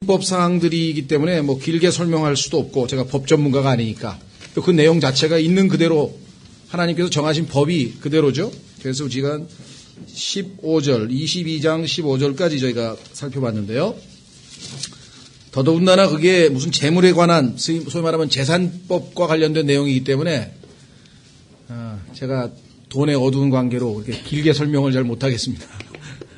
율법 사항들이기 때문에 뭐 길게 설명할 수도 없고 제가 법 전문가가 아니니까 또 그 내용 자체가 있는 그대로 하나님께서 정하신 법이 그대로죠. 그래서 우리가 15절, 22장 15절까지 저희가 살펴봤는데요. 더더군다나 그게 무슨 재물에 관한 소위 말하면 재산법과 관련된 내용이기 때문에 제가 돈의 어두운 관계로 그렇게 길게 설명을 잘 못하겠습니다.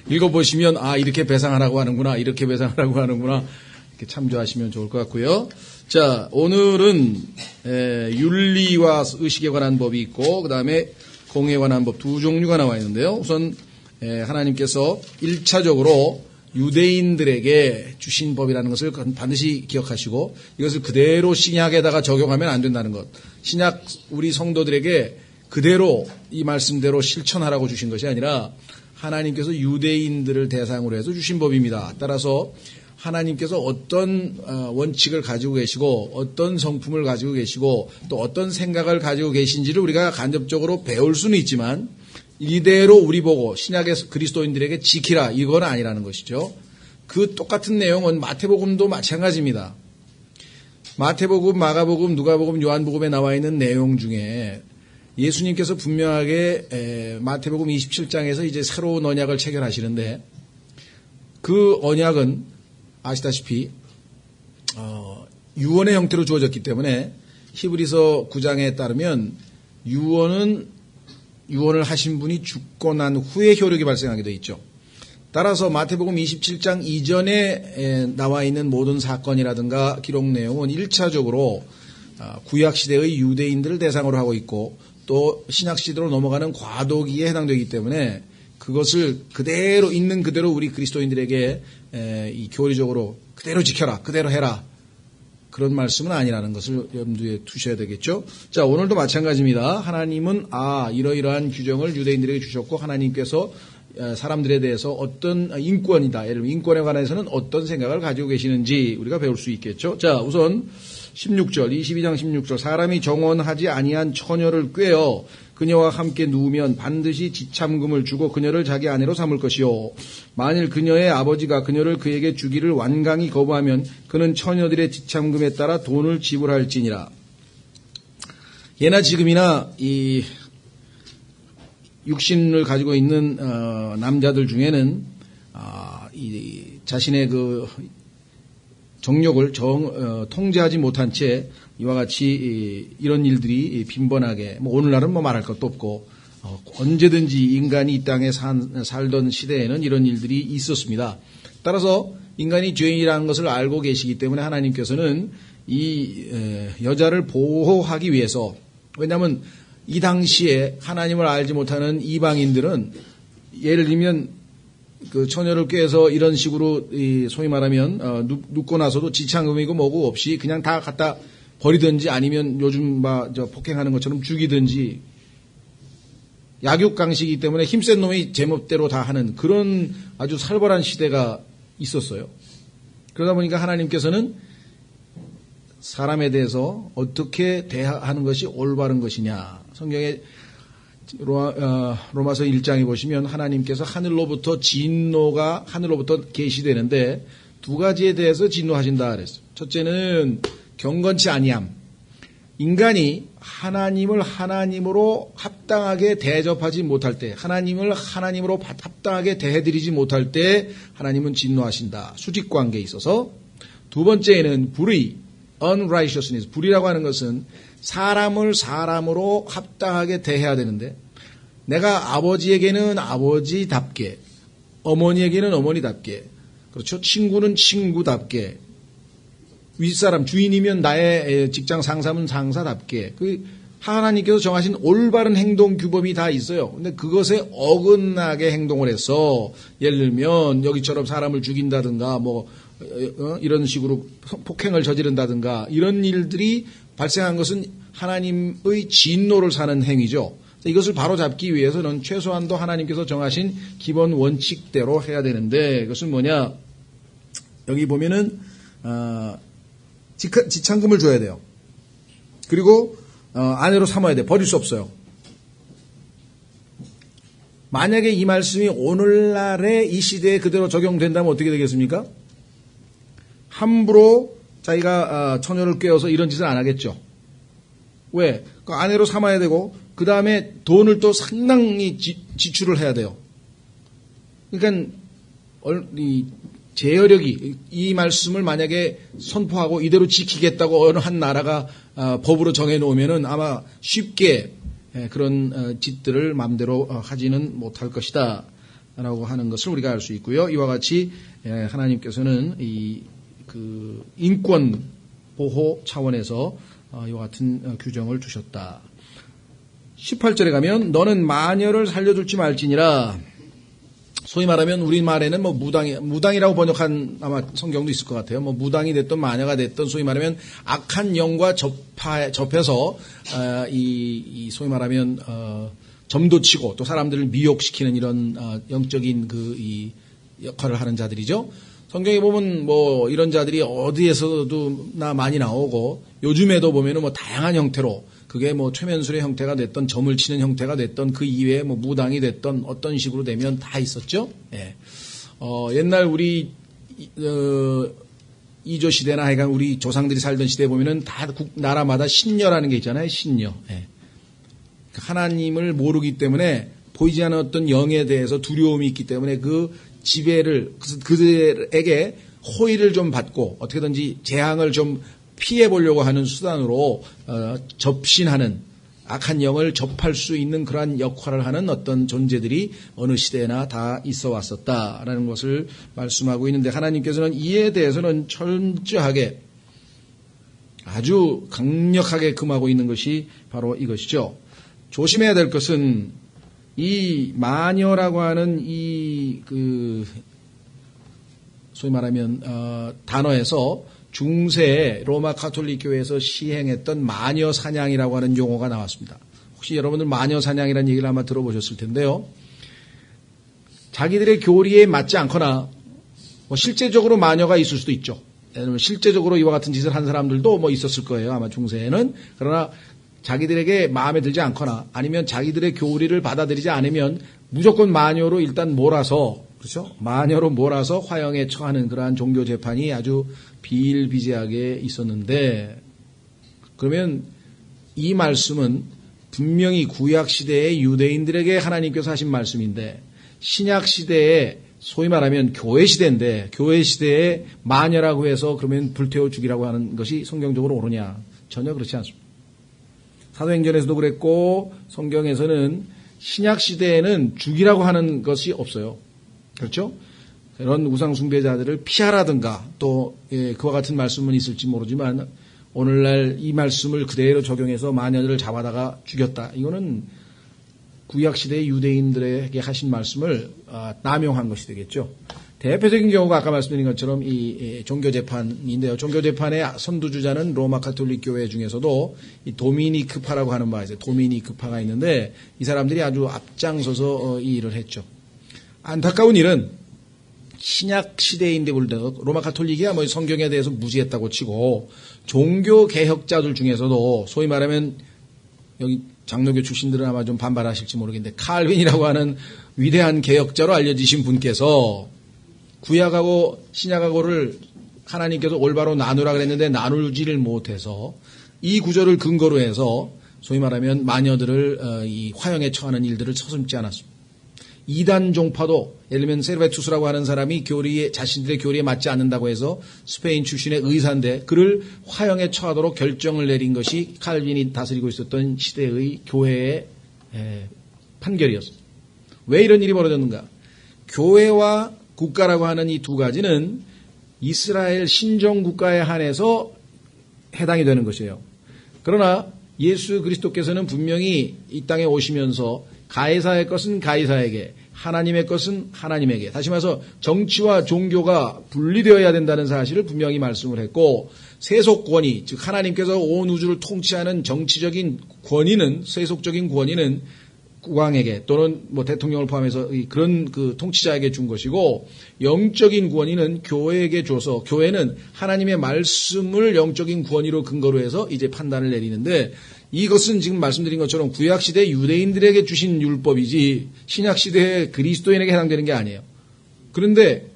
읽어보시면 이렇게 배상하라고 하는구나, 이렇게 배상하라고 하는구나 이렇게 참조하시면 좋을 것 같고요. 자, 오늘은 윤리와 의식에 관한 법이 있고 그 다음에 공에 관한 법 두 종류가 나와 있는데요. 우선 하나님께서 1차적으로 유대인들에게 주신 법이라는 것을 반드시 기억하시고 이것을 그대로 신약에다가 적용하면 안 된다는 것. 신약 우리 성도들에게 그대로 이 말씀대로 실천하라고 주신 것이 아니라 하나님께서 유대인들을 대상으로 해서 주신 법입니다. 따라서 하나님께서 어떤 원칙을 가지고 계시고 어떤 성품을 가지고 계시고 또 어떤 생각을 가지고 계신지를 우리가 간접적으로 배울 수는 있지만 이대로 우리 보고 신약의 그리스도인들에게 지키라 이건 아니라는 것이죠. 그 똑같은 내용은 마태복음도 마찬가지입니다. 마태복음, 마가복음, 누가복음, 요한복음에 나와 있는 내용 중에 예수님께서 분명하게 마태복음 27장에서 이제 새로운 언약을 체결하시는데 그 언약은 아시다시피 유언의 형태로 주어졌기 때문에 히브리서 9장에 따르면 유언을 하신 분이 죽고 난 후에 효력이 발생하게 되어 있죠. 따라서 마태복음 27장 이전에 나와 있는 모든 사건이라든가 기록 내용은 1차적으로 구약시대의 유대인들을 대상으로 하고 있고 또 신약시대로 넘어가는 과도기에 해당되기 때문에 그것을 그대로 있는 그대로 우리 그리스도인들에게 이 교리적으로 그대로 지켜라, 그대로 해라 그런 말씀은 아니라는 것을 염두에 두셔야 되겠죠. 자, 오늘도 마찬가지입니다. 하나님은 이러이러한 규정을 유대인들에게 주셨고 하나님께서 사람들에 대해서 어떤 인권이다. 예를 들면 인권에 관해서는 어떤 생각을 가지고 계시는지 우리가 배울 수 있겠죠. 자, 우선 16절, 22장 16절 사람이 정혼하지 아니한 처녀를 꾀어 그녀와 함께 누우면 반드시 지참금을 주고 그녀를 자기 아내로 삼을 것이요 만일 그녀의 아버지가 그녀를 그에게 주기를 완강히 거부하면 그는 처녀들의 지참금에 따라 돈을 지불할지니라. 예나 지금이나 이 육신을 가지고 있는 남자들 중에는 이 자신의 그 정욕을 통제하지 못한 채 이와 같이 이런 일들이 빈번하게 오늘날은 말할 것도 없고 언제든지 인간이 이 땅에 살던 시대에는 이런 일들이 있었습니다. 따라서 인간이 죄인이라는 것을 알고 계시기 때문에 하나님께서는 이 여자를 보호하기 위해서 왜냐하면 이 당시에 하나님을 알지 못하는 이방인들은 예를 들면 그 처녀를 꾀해서 이런 식으로 소위 말하면 눕고 나서도 지참금이고 뭐고 없이 그냥 다 갖다 버리든지 아니면 요즘 폭행하는 것처럼 죽이든지 약육강식이기 때문에 힘센 놈이 제멋대로 다 하는 그런 아주 살벌한 시대가 있었어요. 그러다 보니까 하나님께서는 사람에 대해서 어떻게 대하는 것이 올바른 것이냐. 성경에 로마서 1장에 보시면 하나님께서 하늘로부터 진노가 하늘로부터 계시되는데 두 가지에 대해서 진노하신다 그랬어요. 첫째는 경건치 아니함. 인간이 하나님을 하나님으로 합당하게 대접하지 못할 때, 하나님을 하나님으로 합당하게 대해드리지 못할 때 하나님은 진노하신다. 수직관계에 있어서. 두 번째는 불의, unrighteousness. 불의라고 하는 것은 사람을 사람으로 합당하게 대해야 되는데 내가 아버지에게는 아버지답게, 어머니에게는 어머니답게, 그렇죠? 친구는 친구답게, 윗사람, 주인이면 나의 직장 상사면 상사답게 하나님께서 정하신 올바른 행동 규범이 다 있어요. 근데 그것에 어긋나게 행동을 해서 예를 들면 여기처럼 사람을 죽인다든가 이런 식으로 폭행을 저지른다든가 이런 일들이 발생한 것은 하나님의 진노를 사는 행위죠. 이것을 바로잡기 위해서는 최소한도 하나님께서 정하신 기본 원칙대로 해야 되는데 그것은 뭐냐? 여기 보면은 지참금을 줘야 돼요. 그리고 아내로 삼아야 돼. 버릴 수 없어요. 만약에 이 말씀이 오늘날의 이 시대에 그대로 적용된다면 어떻게 되겠습니까? 함부로 자기가 처녀를 꿰어서 이런 짓을 안 하겠죠. 왜? 그 아내로 삼아야 되고 그 다음에 돈을 또 상당히 지출을 해야 돼요. 그러니까 이 제어력이 이 말씀을 만약에 선포하고 이대로 지키겠다고 어느 한 나라가 법으로 정해놓으면은 아마 쉽게 그런 짓들을 마음대로 하지는 못할 것이다 라고 하는 것을 우리가 알 수 있고요. 이와 같이 하나님께서는 그 인권 보호 차원에서 이와 같은 규정을 두셨다. 18절에 가면 너는 마녀를 살려줄지 말지니라. 소위 말하면 우리말에는 뭐 무당이라고 번역한 아마 성경도 있을 것 같아요. 뭐 무당이 됐던 마녀가 됐던 소위 말하면 악한 영과 접해서 이 소위 말하면 점도치고 또 사람들을 미혹시키는 이런 영적인 이 역할을 하는 자들이죠. 성경에 보면 뭐 이런 자들이 어디에서도 많이 나오고 요즘에도 보면은 뭐 다양한 형태로 그게 뭐 최면술의 형태가 됐던 점을 치는 형태가 됐던 그 이외에 뭐 무당이 됐던 어떤 식으로 되면 다 있었죠. 예. 옛날 우리 이조 시대나 하여간 우리 조상들이 살던 시대에 보면은 다 나라마다 신녀라는 게 있잖아요. 신녀. 예. 하나님을 모르기 때문에 보이지 않는 어떤 영에 대해서 두려움이 있기 때문에 그 지배를 그들에게 호의를 좀 받고 어떻게든지 재앙을 좀 피해 보려고 하는 수단으로 접신하는 악한 영을 접할 수 있는 그러한 역할을 하는 어떤 존재들이 어느 시대나 다 있어 왔었다라는 것을 말씀하고 있는데 하나님께서는 이에 대해서는 철저하게 아주 강력하게 금하고 있는 것이 바로 이것이죠. 조심해야 될 것은 이 마녀라고 하는 소위 말하면 단어에서 중세 로마 가톨릭 교회에서 시행했던 마녀 사냥이라고 하는 용어가 나왔습니다. 혹시 여러분들 마녀 사냥이라는 얘기를 아마 들어보셨을 텐데요. 자기들의 교리에 맞지 않거나 뭐 실제적으로 마녀가 있을 수도 있죠. 실제적으로 이와 같은 짓을 한 사람들도 뭐 있었을 거예요. 아마 중세에는. 그러나 자기들에게 마음에 들지 않거나 아니면 자기들의 교리를 받아들이지 않으면 무조건 마녀로 일단 몰아서 그렇죠? 마녀로 몰아서 화형에 처하는 그러한 종교 재판이 아주 비일비재하게 있었는데 그러면 이 말씀은 분명히 구약 시대의 유대인들에게 하나님께서 하신 말씀인데 신약 시대에 소위 말하면 교회 시대인데 교회 시대에 마녀라고 해서 그러면 불태워 죽이라고 하는 것이 성경적으로 옳으냐? 전혀 그렇지 않습니다. 사도행전에서도 그랬고 성경에서는 신약 시대에는 죽이라고 하는 것이 없어요. 그렇죠? 그런 우상 숭배자들을 피하라든가 또 그와 같은 말씀은 있을지 모르지만 오늘날 이 말씀을 그대로 적용해서 마녀들을 잡아다가 죽였다. 이거는 구약시대의 유대인들에게 하신 말씀을 남용한 것이 되겠죠. 대표적인 경우가 아까 말씀드린 것처럼 이 종교재판인데요. 종교재판의 선두주자는 로마 가톨릭 교회 중에서도 이 도미니크파라고 하는 바가 있어요. 도미니크파가 있는데 이 사람들이 아주 앞장서서 이 일을 했죠. 안타까운 일은 신약 시대인데 불더러 로마 가톨릭이야 뭐 성경에 대해서 무지했다고 치고 종교 개혁자들 중에서도 소위 말하면 여기 장로교 출신들은 아마 좀 반발하실지 모르겠는데 칼빈이라고 하는 위대한 개혁자로 알려지신 분께서 구약하고 신약하고를 하나님께서 올바로 나누라 그랬는데 나누지를 못해서 이 구절을 근거로 해서 소위 말하면 마녀들을 이 화형에 처하는 일들을 서슴지 않았습니다. 이단 종파도 예를 들면 세르베투스라고 하는 사람이 자신들의 교리에 맞지 않는다고 해서 스페인 출신의 의사인데 그를 화형에 처하도록 결정을 내린 것이 칼빈이 다스리고 있었던 시대의 교회의 판결이었습니다. 왜 이런 일이 벌어졌는가? 교회와 국가라고 하는 이 두 가지는 이스라엘 신정국가에 한해서 해당이 되는 것이에요. 그러나 예수 그리스도께서는 분명히 이 땅에 오시면서 가이사의 것은 가이사에게 하나님의 것은 하나님에게 다시 말해서 정치와 종교가 분리되어야 된다는 사실을 분명히 말씀을 했고 세속권위 즉 하나님께서 온 우주를 통치하는 정치적인 권위는 세속적인 권위는 국왕에게 또는 뭐 대통령을 포함해서 그런 그 통치자에게 준 것이고 영적인 권위는 교회에게 줘서 교회는 하나님의 말씀을 영적인 권위로 근거로 해서 이제 판단을 내리는데 이것은 지금 말씀드린 것처럼 구약시대 유대인들에게 주신 율법이지 신약시대의 그리스도인에게 해당되는 게 아니에요. 그런데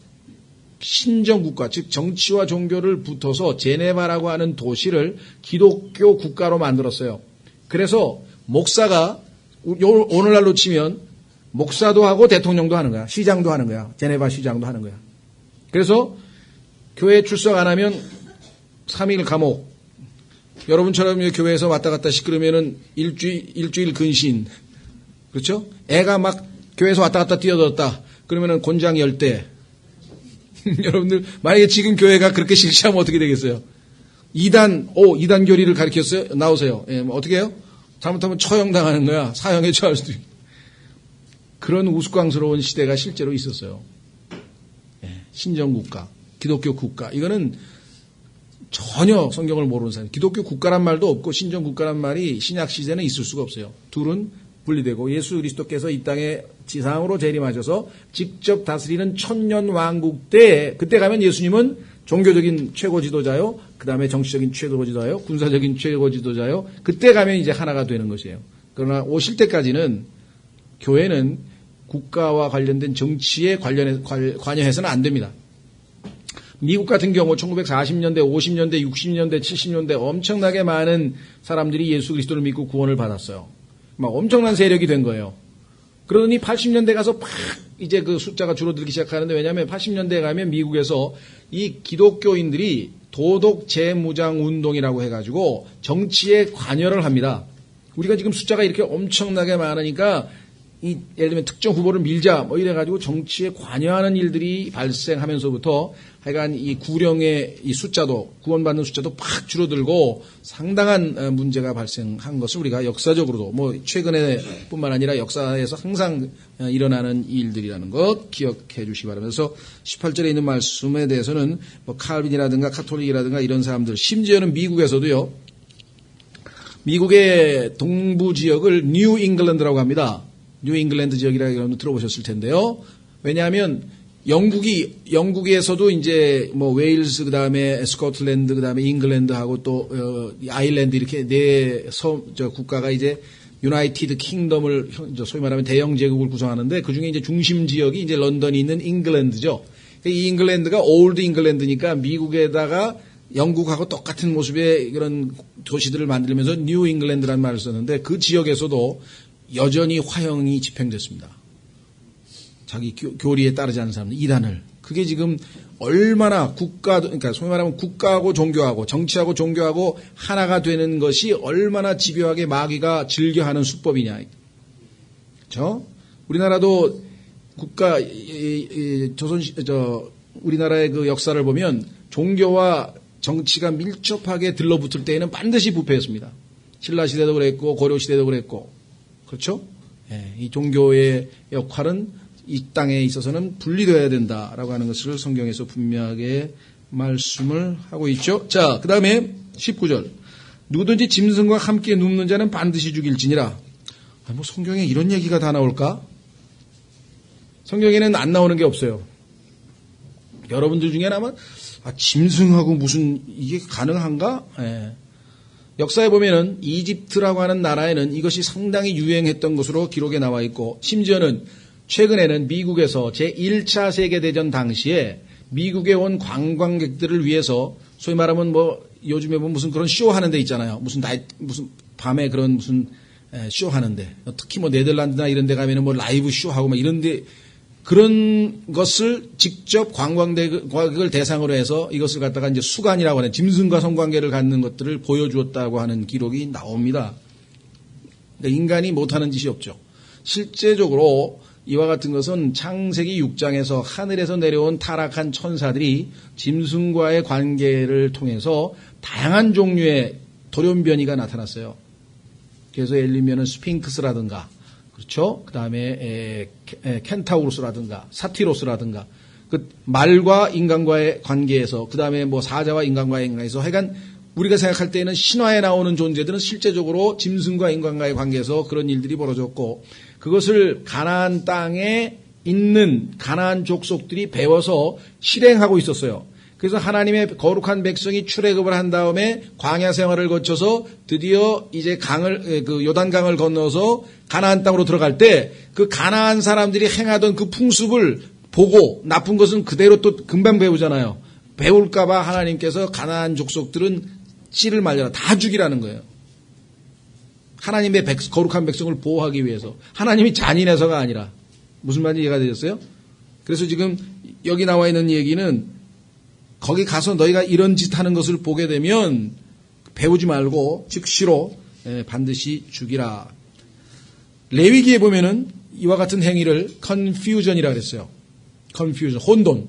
신정국가, 즉 정치와 종교를 붙어서 제네바라고 하는 도시를 기독교 국가로 만들었어요. 그래서 목사가 오늘날로 치면 목사도 하고 대통령도 하는 거야. 시장도 하는 거야. 제네바 시장도 하는 거야. 그래서 교회에 출석 안 하면 3일 감옥. 여러분처럼 교회에서 왔다 갔다 시끄러우면은 일주일 근신. 그렇죠? 애가 막 교회에서 왔다 갔다 뛰어들었다. 그러면은 곤장 10대. 여러분들, 만약에 지금 교회가 그렇게 실시하면 어떻게 되겠어요? 2단 교리를 가르쳤어요? 나오세요. 예, 뭐 어떻게 해요? 잘못하면 처형당하는 거야. 사형에 처할 수도 있고. 그런 우스꽝스러운 시대가 실제로 있었어요. 예, 신정국가, 기독교 국가. 이거는 전혀 성경을 모르는 사람. 기독교 국가란 말도 없고 신정국가란 말이 신약 시대는 있을 수가 없어요. 둘은 분리되고 예수 그리스도께서 이 땅에 지상으로 재림하셔서 직접 다스리는 천년 왕국 때, 그때 가면 예수님은 종교적인 최고 지도자요, 그 다음에 정치적인 최고 지도자요, 군사적인 최고 지도자요, 그때 가면 이제 하나가 되는 것이에요. 그러나 오실 때까지는 교회는 국가와 관련된 정치에 관여해서는 안 됩니다. 미국 같은 경우 1940년대, 50년대, 60년대, 70년대 엄청나게 많은 사람들이 예수 그리스도를 믿고 구원을 받았어요. 막 엄청난 세력이 된 거예요. 그러더니 80년대 가서 팍 이제 그 숫자가 줄어들기 시작하는데, 왜냐하면 80년대에 가면 미국에서 이 기독교인들이 도덕 재무장 운동이라고 해가지고 정치에 관여를 합니다. 우리가 지금 숫자가 이렇게 엄청나게 많으니까 예를 들면 특정 후보를 밀자 뭐 이래가지고 정치에 관여하는 일들이 발생하면서부터 하여간 이 구령의 이 숫자도, 구원받는 숫자도 팍 줄어들고 상당한 문제가 발생한 것을 우리가 역사적으로도 뭐 최근에 뿐만 아니라 역사에서 항상 일어나는 일들이라는 것 기억해 주시기 바랍니다. 그래서 18절에 있는 말씀에 대해서는 뭐 칼빈이라든가 카톨릭이라든가 이런 사람들, 심지어는 미국에서도요, 미국의 동부 지역을 뉴 잉글랜드라고 합니다. 뉴 잉글랜드 지역이라고 여러분 들어보셨을 텐데요. 왜냐하면 영국에서도 이제 뭐 웨일스, 그 다음에 스코틀랜드, 그 다음에 잉글랜드하고 또 아일랜드 이렇게 국가가 이제 유나이티드 킹덤을 소위 말하면 대영 제국을 구성하는데, 그 중에 이제 중심 지역이 이제 런던이 있는 잉글랜드죠. 이 잉글랜드가 올드 잉글랜드니까 미국에다가 영국하고 똑같은 모습의 그런 도시들을 만들면서 뉴 잉글랜드라는 말을 썼는데, 그 지역에서도 여전히 화형이 집행됐습니다. 자기 교리에 따르지 않는 사람들, 이단을. 그게 지금 얼마나 그러니까 소위 말하면 국가하고 종교하고 정치하고 종교하고 하나가 되는 것이 얼마나 집요하게 마귀가 즐겨하는 수법이냐. 그렇죠? 우리나라도 우리나라의 그 역사를 보면 종교와 정치가 밀접하게 들러붙을 때에는 반드시 부패했습니다. 신라 시대도 그랬고 고려 시대도 그랬고. 그렇죠? 예, 이 종교의 역할은 이 땅에 있어서는 분리되어야 된다라고 하는 것을 성경에서 분명하게 말씀을 하고 있죠. 자, 그 다음에 19절. 누구든지 짐승과 함께 눕는 자는 반드시 죽일지니라. 뭐 성경에 이런 얘기가 다 나올까? 성경에는 안 나오는 게 없어요. 여러분들 중에는 아마 짐승하고 무슨 이게 가능한가? 예. 역사에 보면은 이집트라고 하는 나라에는 이것이 상당히 유행했던 것으로 기록에 나와 있고, 심지어는 최근에는 미국에서 제1차 세계대전 당시에 미국에 온 관광객들을 위해서 소위 말하면 뭐 요즘에 보면 무슨 그런 쇼 하는 데 있잖아요. 무슨 밤에 그런 무슨 쇼 하는데, 특히 뭐 네덜란드나 이런 데 가면은 뭐 라이브 쇼 하고 막 이런 데, 그런 것을 직접 관광객을 대상으로 해서 이것을 갖다가 이제 수간이라고 하는 짐승과 성관계를 갖는 것들을 보여주었다고 하는 기록이 나옵니다. 그러니까 인간이 못하는 짓이 없죠. 실제적으로 이와 같은 것은 창세기 6장에서 하늘에서 내려온 타락한 천사들이 짐승과의 관계를 통해서 다양한 종류의 돌연변이가 나타났어요. 그래서 예를 들면 스핑크스라든가, 그렇죠? 그 다음에 켄타우로스라든가 사티로스라든가, 그 말과 인간과의 관계에서, 그 다음에 뭐 사자와 인간과의 관계에서, 하여간 우리가 생각할 때에는 신화에 나오는 존재들은 실제적으로 짐승과 인간과의 관계에서 그런 일들이 벌어졌고, 그것을 가나안 땅에 있는 가나안 족속들이 배워서 실행하고 있었어요. 그래서 하나님의 거룩한 백성이 출애굽을 한 다음에 광야 생활을 거쳐서 드디어 이제 그 요단강을 건너서 가나안 땅으로 들어갈 때, 그 가나안 사람들이 행하던 그 풍습을 보고 나쁜 것은 그대로 또 금방 배우잖아요. 배울까봐 하나님께서 가나안 족속들은 씨를 말려라. 다 죽이라는 거예요. 하나님의 거룩한 백성을 보호하기 위해서. 하나님이 잔인해서가 아니라. 무슨 말인지 이해가 되셨어요? 그래서 지금 여기 나와 있는 얘기는 거기 가서 너희가 이런 짓 하는 것을 보게 되면 배우지 말고 즉시로 반드시 죽이라. 레위기에 보면은 이와 같은 행위를 confusion이라고 했어요. confusion, 혼돈.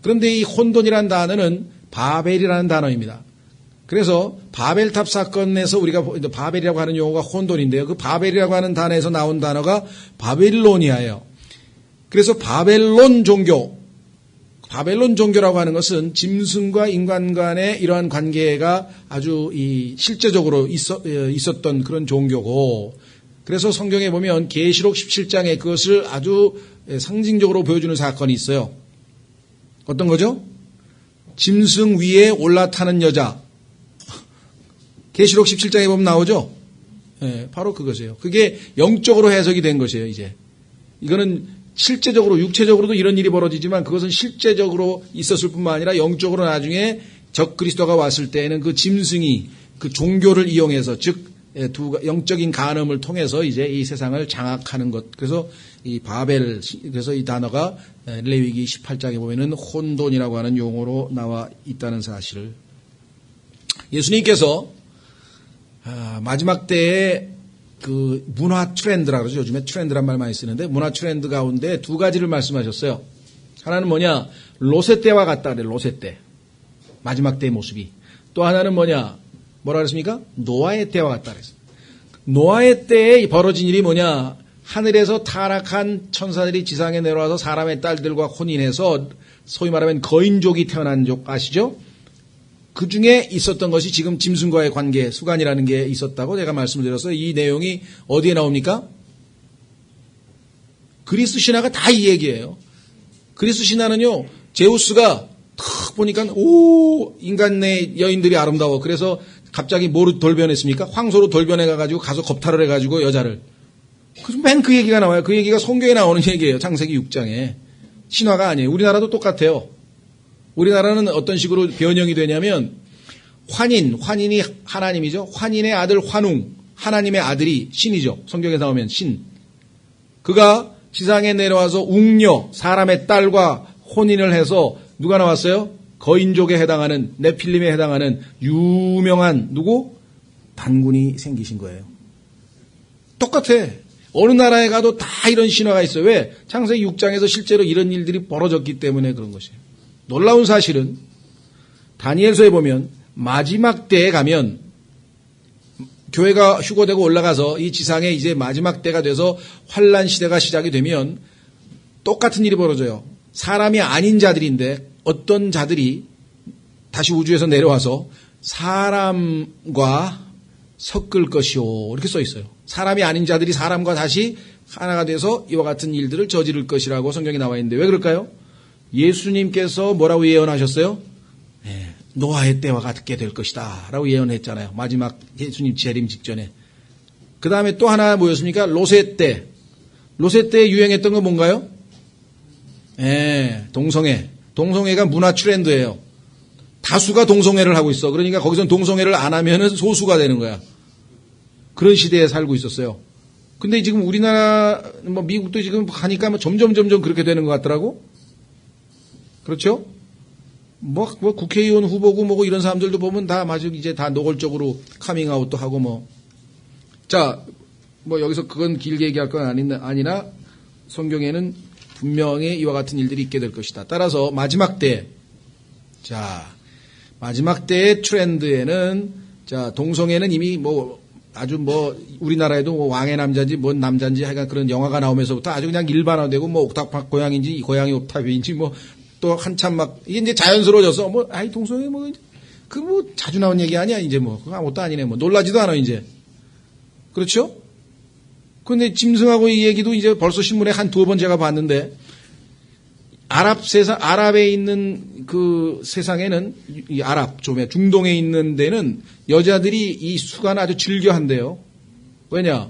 그런데 이 혼돈이라는 단어는 바벨이라는 단어입니다. 그래서 바벨탑 사건에서 우리가 바벨이라고 하는 용어가 혼돈인데요. 그 바벨이라고 하는 단어에서 나온 단어가 바빌로니아예요. 그래서 바벨론 종교라고 하는 것은 짐승과 인간 간의 이러한 관계가 아주 실제적으로 있었던 그런 종교고, 그래서 성경에 보면 계시록 17장에 그것을 아주 상징적으로 보여주는 사건이 있어요. 어떤 거죠? 짐승 위에 올라타는 여자. 계시록 17장에 보면 나오죠? 네, 바로 그것이에요. 그게 영적으로 해석이 된 것이에요, 이제. 이거는 실제적으로, 육체적으로도 이런 일이 벌어지지만 그것은 실제적으로 있었을 뿐만 아니라 영적으로 나중에 적그리스도가 왔을 때에는 그 짐승이 그 종교를 이용해서, 즉, 영적인 간음을 통해서 이제 이 세상을 장악하는 것. 그래서 이 바벨, 그래서 이 단어가 레위기 18장에 보면은 혼돈이라고 하는 용어로 나와 있다는 사실을. 예수님께서 마지막 때에 그 문화 트렌드라고 그러죠. 요즘에 트렌드란 말 많이 쓰는데 문화 트렌드 가운데 두 가지를 말씀하셨어요. 하나는 뭐냐? 로세 때와 같다 그래요. 로세 때. 마지막 때의 모습이. 또 하나는 뭐냐? 뭐라 그랬습니까? 노아의 때와 같다 그랬어요. 노아의 때에 벌어진 일이 뭐냐? 하늘에서 타락한 천사들이 지상에 내려와서 사람의 딸들과 혼인해서 소위 말하면 거인족이 태어난 족 아시죠? 그 중에 있었던 것이 지금 짐승과의 관계, 수간이라는 게 있었다고 제가 말씀을 드렸어요. 이 내용이 어디에 나옵니까? 그리스 신화가 다 이 얘기예요. 그리스 신화는요, 제우스가 탁 보니까 인간의 여인들이 아름다워. 그래서 갑자기 뭐로 돌변했습니까? 황소로 돌변해가지고 가서 겁탈을 해가지고 여자를. 맨 그 얘기가 나와요. 그 얘기가 성경에 나오는 얘기예요. 창세기 6장에. 신화가 아니에요. 우리나라도 똑같아요. 우리나라는 어떤 식으로 변형이 되냐면 환인이 하나님이죠. 환인의 아들 환웅, 하나님의 아들이 신이죠. 성경에 나오면 신. 그가 지상에 내려와서 웅녀, 사람의 딸과 혼인을 해서 누가 나왔어요? 거인족에 해당하는, 네필림에 해당하는 유명한 누구? 단군이 생기신 거예요. 똑같아. 어느 나라에 가도 다 이런 신화가 있어요. 왜? 창세기 6장에서 실제로 이런 일들이 벌어졌기 때문에 그런 것이에요. 놀라운 사실은 다니엘서에 보면 마지막 때에 가면 교회가 휴거되고 올라가서 이 지상에 이제 마지막 때가 돼서 환란 시대가 시작이 되면 똑같은 일이 벌어져요. 사람이 아닌 자들인데 어떤 자들이 다시 우주에서 내려와서 사람과 섞을 것이요. 이렇게 써 있어요. 사람이 아닌 자들이 사람과 다시 하나가 돼서 이와 같은 일들을 저지를 것이라고 성경에 나와 있는데 왜 그럴까요? 예수님께서 뭐라고 예언하셨어요? 네, 노아의 때와 같게 될 것이다 라고 예언했잖아요. 마지막 예수님 재림 직전에. 그 다음에 또 하나 뭐였습니까? 로세 때. 로세 때 유행했던 건 뭔가요? 동성애. 동성애가 문화 트렌드예요. 다수가 동성애를 하고 있어. 그러니까 거기서 동성애를 안 하면은 소수가 되는 거야. 그런 시대에 살고 있었어요. 근데 지금 우리나라, 미국도 지금 가니까 점점 그렇게 되는 것 같더라고. 그렇죠? 국회의원 후보고 뭐고 이런 사람들도 보면 다 마치 이제 다 노골적으로 카밍아웃도 하고 자, 여기서 그건 길게 얘기할 건 아니나 성경에는 분명히 이와 같은 일들이 있게 될 것이다. 따라서 마지막 때, 마지막 때의 트렌드에는, 동성애는 이미 아주 우리나라에도 왕의 남자인지 뭔 남자인지 하여간 그런 영화가 나오면서부터 아주 그냥 일반화되고 옥탑 고양인지 고양이 옥탑인지 또 한참 이게 이제 자연스러워져서 동성애 자주 나온 얘기 아니야 이제 그거 아무것도 아니네 놀라지도 않아 이제. 그렇죠? 근데 짐승하고 이 얘기도 이제 벌써 신문에 한 두어 번 제가 봤는데 아랍에 있는 그 세상에는 이 아랍 좀 중동에 있는 데는 여자들이 이 수간을 아주 즐겨 한대요. 왜냐?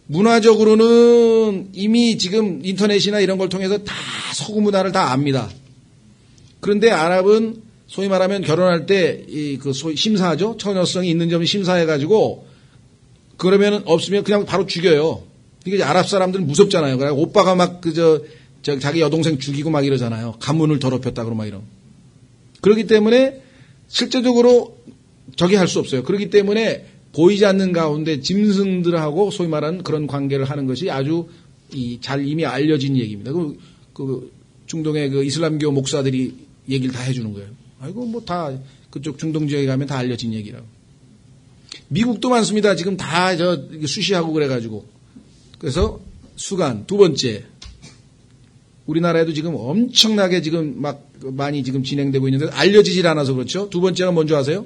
문화적으로는 이미 지금 인터넷이나 이런 걸 통해서 다 서구 문화를 다 압니다. 그런데 아랍은 소위 말하면 결혼할 때 소위 심사하죠. 처녀성이 있는 점을 심사해가지고 그러면 없으면 그냥 바로 죽여요. 그러니까 아랍 사람들은 무섭잖아요. 그래 오빠가 막 자기 여동생 죽이고 막 이러잖아요. 가문을 더럽혔다 그러고 막 이런. 그렇기 때문에 실제적으로 저기 할 수 없어요. 그렇기 때문에 보이지 않는 가운데 짐승들하고 소위 말하는 그런 관계를 하는 것이 아주 잘 이미 알려진 얘기입니다. 중동의 그 이슬람교 목사들이 얘기를 다 해주는 거예요. 아이고 뭐 다 그쪽 중동 지역에 가면 다 알려진 얘기라고. 미국도 많습니다. 지금 다 수시하고 그래가지고. 그래서 수간 두 번째. 우리나라에도 지금 엄청나게 지금 막 많이 지금 진행되고 있는데 알려지질 않아서 그렇죠. 두 번째가 뭔지 아세요?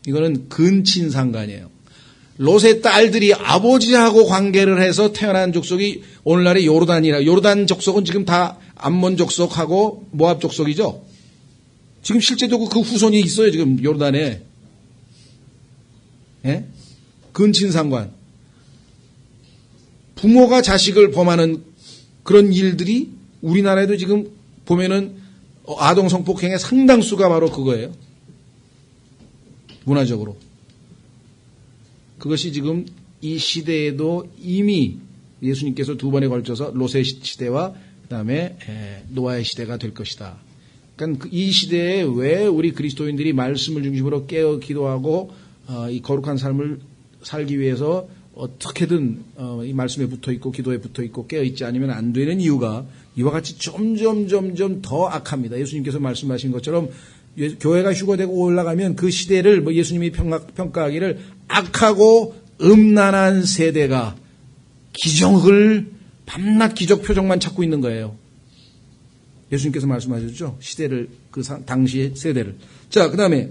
이거는 근친상간이에요. 롯의 딸들이 아버지하고 관계를 해서 태어난 족속이 오늘날의 요르단 족속은 지금 다 암몬 족속하고 모압 족속이죠. 지금 실제적으로 그 후손이 있어요. 지금 요르단에. 예? 근친상간. 부모가 자식을 범하는 그런 일들이 우리나라에도 지금 보면은 아동 성폭행의 상당수가 바로 그거예요. 문화적으로. 그것이 지금 이 시대에도 이미 예수님께서 두 번에 걸쳐서 롯의 시대와 그다음에 노아의 시대가 될 것이다. 그러니까 이 시대에 왜 우리 그리스도인들이 말씀을 중심으로 깨어 기도하고 이 거룩한 삶을 살기 위해서 어떻게든 이 말씀에 붙어 있고 기도에 붙어 있고 깨어 있지 않으면 안 되는 이유가 이와 같이 점점 더 악합니다. 예수님께서 말씀하신 것처럼 교회가 휴거되고 올라가면 그 시대를 예수님이 평가하기를 악하고 음란한 세대가 기적을 밤낮 기적 표적만 찾고 있는 거예요. 예수님께서 말씀하셨죠. 시대를 그 당시의 세대를. 자, 그다음에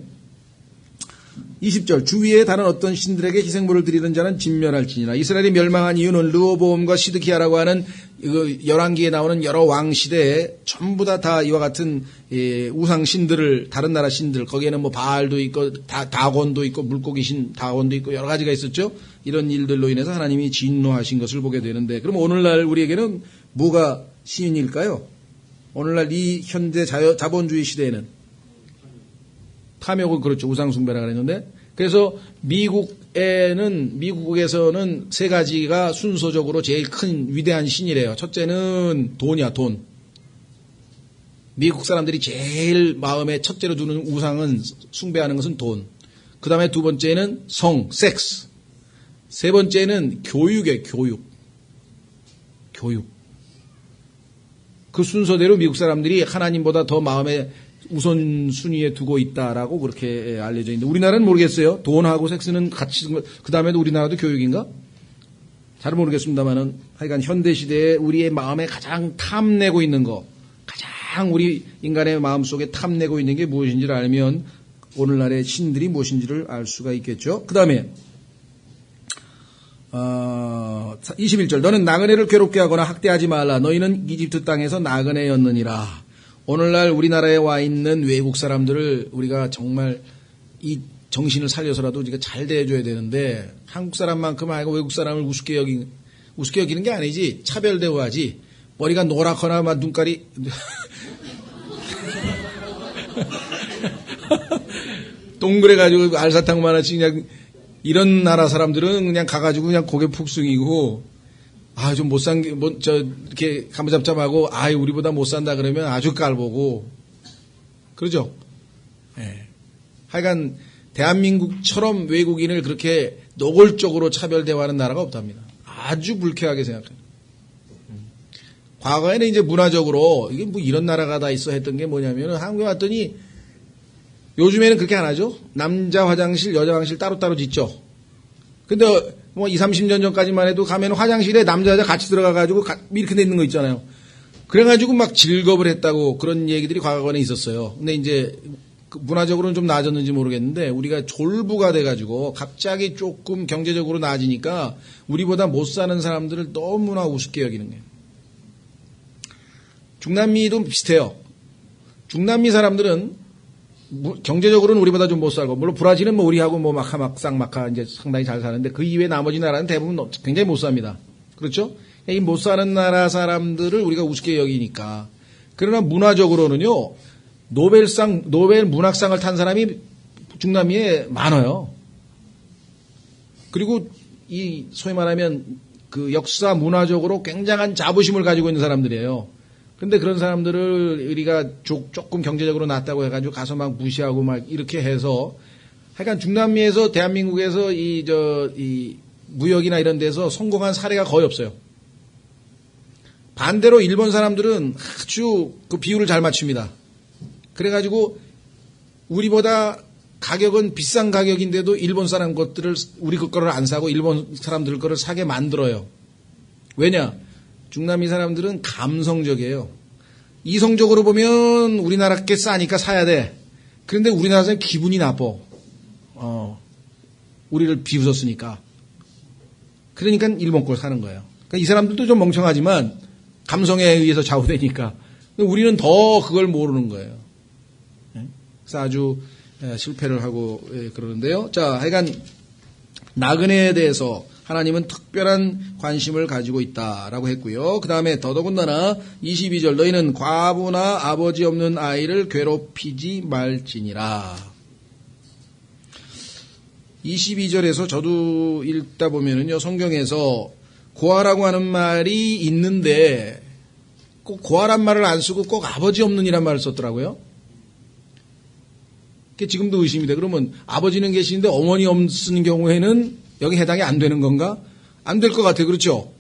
20절 주위에 다른 어떤 신들에게 희생물을 드리는 자는 진멸할지니라. 이스라엘이 멸망한 이유는 르호보암과 시드기야라고 하는 열왕기에 나오는 여러 왕 시대에 전부 다 이와 같은 우상 신들을 다른 나라 신들 거기에는 뭐 바알도 있고 다곤도 있고 물고기 신 다곤도 있고 여러 가지가 있었죠. 이런 일들로 인해서 하나님이 진노하신 것을 보게 되는데 그럼 오늘날 우리에게는 뭐가 신일까요? 오늘날 이 현대 자본주의 시대에는 탐욕은 그렇죠. 우상숭배라고 그랬는데 그래서 미국에서는 세 가지가 순서적으로 제일 큰 위대한 신이래요. 첫째는 돈이야, 돈. 미국 사람들이 제일 마음에 첫째로 두는 우상은 숭배하는 것은 돈. 그 다음에 두 번째는 성, 섹스. 세 번째는 교육이에요, 교육. 그 순서대로 미국 사람들이 하나님보다 더 마음에 우선순위에 두고 있다라고 그렇게 알려져 있는데 우리나라는 모르겠어요. 돈하고 섹스는 같이 그 다음에도 우리나라도 교육인가? 잘 모르겠습니다만은 하여간 현대시대에 우리의 마음에 가장 탐내고 있는 거 가장 우리 인간의 마음속에 탐내고 있는 게 무엇인지를 알면 오늘날의 신들이 무엇인지를 알 수가 있겠죠. 그 다음에 21절 너는 나그네를 괴롭게 하거나 학대하지 말라. 너희는 이집트 땅에서 나그네였느니라. 오늘날 우리나라에 와 있는 외국 사람들을 우리가 정말 이 정신을 살려서라도 우리가 잘 대해줘야 되는데 한국 사람만큼 아니고 외국 사람을 우습게 여기는 게 아니지. 차별 대우하지. 머리가 노랗거나 막 눈깔이 동그래가지고 알사탕만 하지 그냥 이런 나라 사람들은 그냥 가가지고 그냥 고개 푹 숙이고 좀 못 산 게, 이렇게 감잡잡하고, 우리보다 못 산다 그러면 아주 깔보고, 그러죠? 예. 하여간, 대한민국처럼 외국인을 그렇게 노골적으로 차별 대우하는 나라가 없답니다. 아주 불쾌하게 생각해요. 과거에는 이제 문화적으로, 이게 뭐 이런 나라가 다 있어 했던 게 뭐냐면, 한국에 왔더니, 요즘에는 그렇게 안 하죠? 남자 화장실, 여자 화장실 따로따로 짓죠? 근데, 20, 30년 전까지만 해도 가면 화장실에 남자, 여자 같이 들어가가지고 이렇게 돼 있는 거 있잖아요. 그래가지고 막 즐겁을 했다고 그런 얘기들이 과거에 있었어요. 근데 이제 문화적으로는 좀 나아졌는지 모르겠는데 우리가 졸부가 돼가지고 갑자기 조금 경제적으로 나아지니까 우리보다 못 사는 사람들을 너무나 우습게 여기는 거예요. 중남미도 비슷해요. 중남미 사람들은 경제적으로는 우리보다 좀 못 살고, 물론 브라질은 뭐 우리하고 뭐 막상 이제 상당히 잘 사는데 그 이외 나머지 나라는 대부분 굉장히 못 삽니다. 그렇죠? 이 못 사는 나라 사람들을 우리가 우습게 여기니까. 그러나 문화적으로는요, 노벨 문학상을 탄 사람이 중남미에 많아요. 그리고 이 소위 말하면 그 역사 문화적으로 굉장한 자부심을 가지고 있는 사람들이에요. 근데 그런 사람들을 우리가 조금 경제적으로 낫다고 해가지고 가서 막 무시하고 막 이렇게 해서 하여간 중남미에서 대한민국에서 이 무역이나 이런 데서 성공한 사례가 거의 없어요. 반대로 일본 사람들은 아주 그 비율을 잘 맞춥니다. 그래가지고 우리보다 가격은 비싼 가격인데도 일본 사람 것들을 우리 거를 안 사고 일본 사람들 거를 사게 만들어요. 왜냐? 중남미 사람들은 감성적이에요. 이성적으로 보면 우리나라 게 싸니까 사야 돼. 그런데 우리나라 사람은 기분이 나빠. 우리를 비웃었으니까. 그러니까 일본 걸 사는 거예요. 그러니까 이 사람들도 좀 멍청하지만 감성에 의해서 좌우되니까. 우리는 더 그걸 모르는 거예요. 그래서 아주 실패를 하고 그러는데요. 자, 하여간 나그네에 대해서 하나님은 특별한 관심을 가지고 있다라고 했고요. 그 다음에 더더군다나 22절 너희는 과부나 아버지 없는 아이를 괴롭히지 말지니라. 22절에서 저도 읽다 보면은요, 성경에서 고아라고 하는 말이 있는데 꼭 고아란 말을 안 쓰고 꼭 아버지 없는이란 말을 썼더라고요. 지금도 의심이 돼. 그러면 아버지는 계시는데 어머니 없는 경우에는 여기 해당이 안 되는 건가? 안 될 것 같아요. 그렇죠?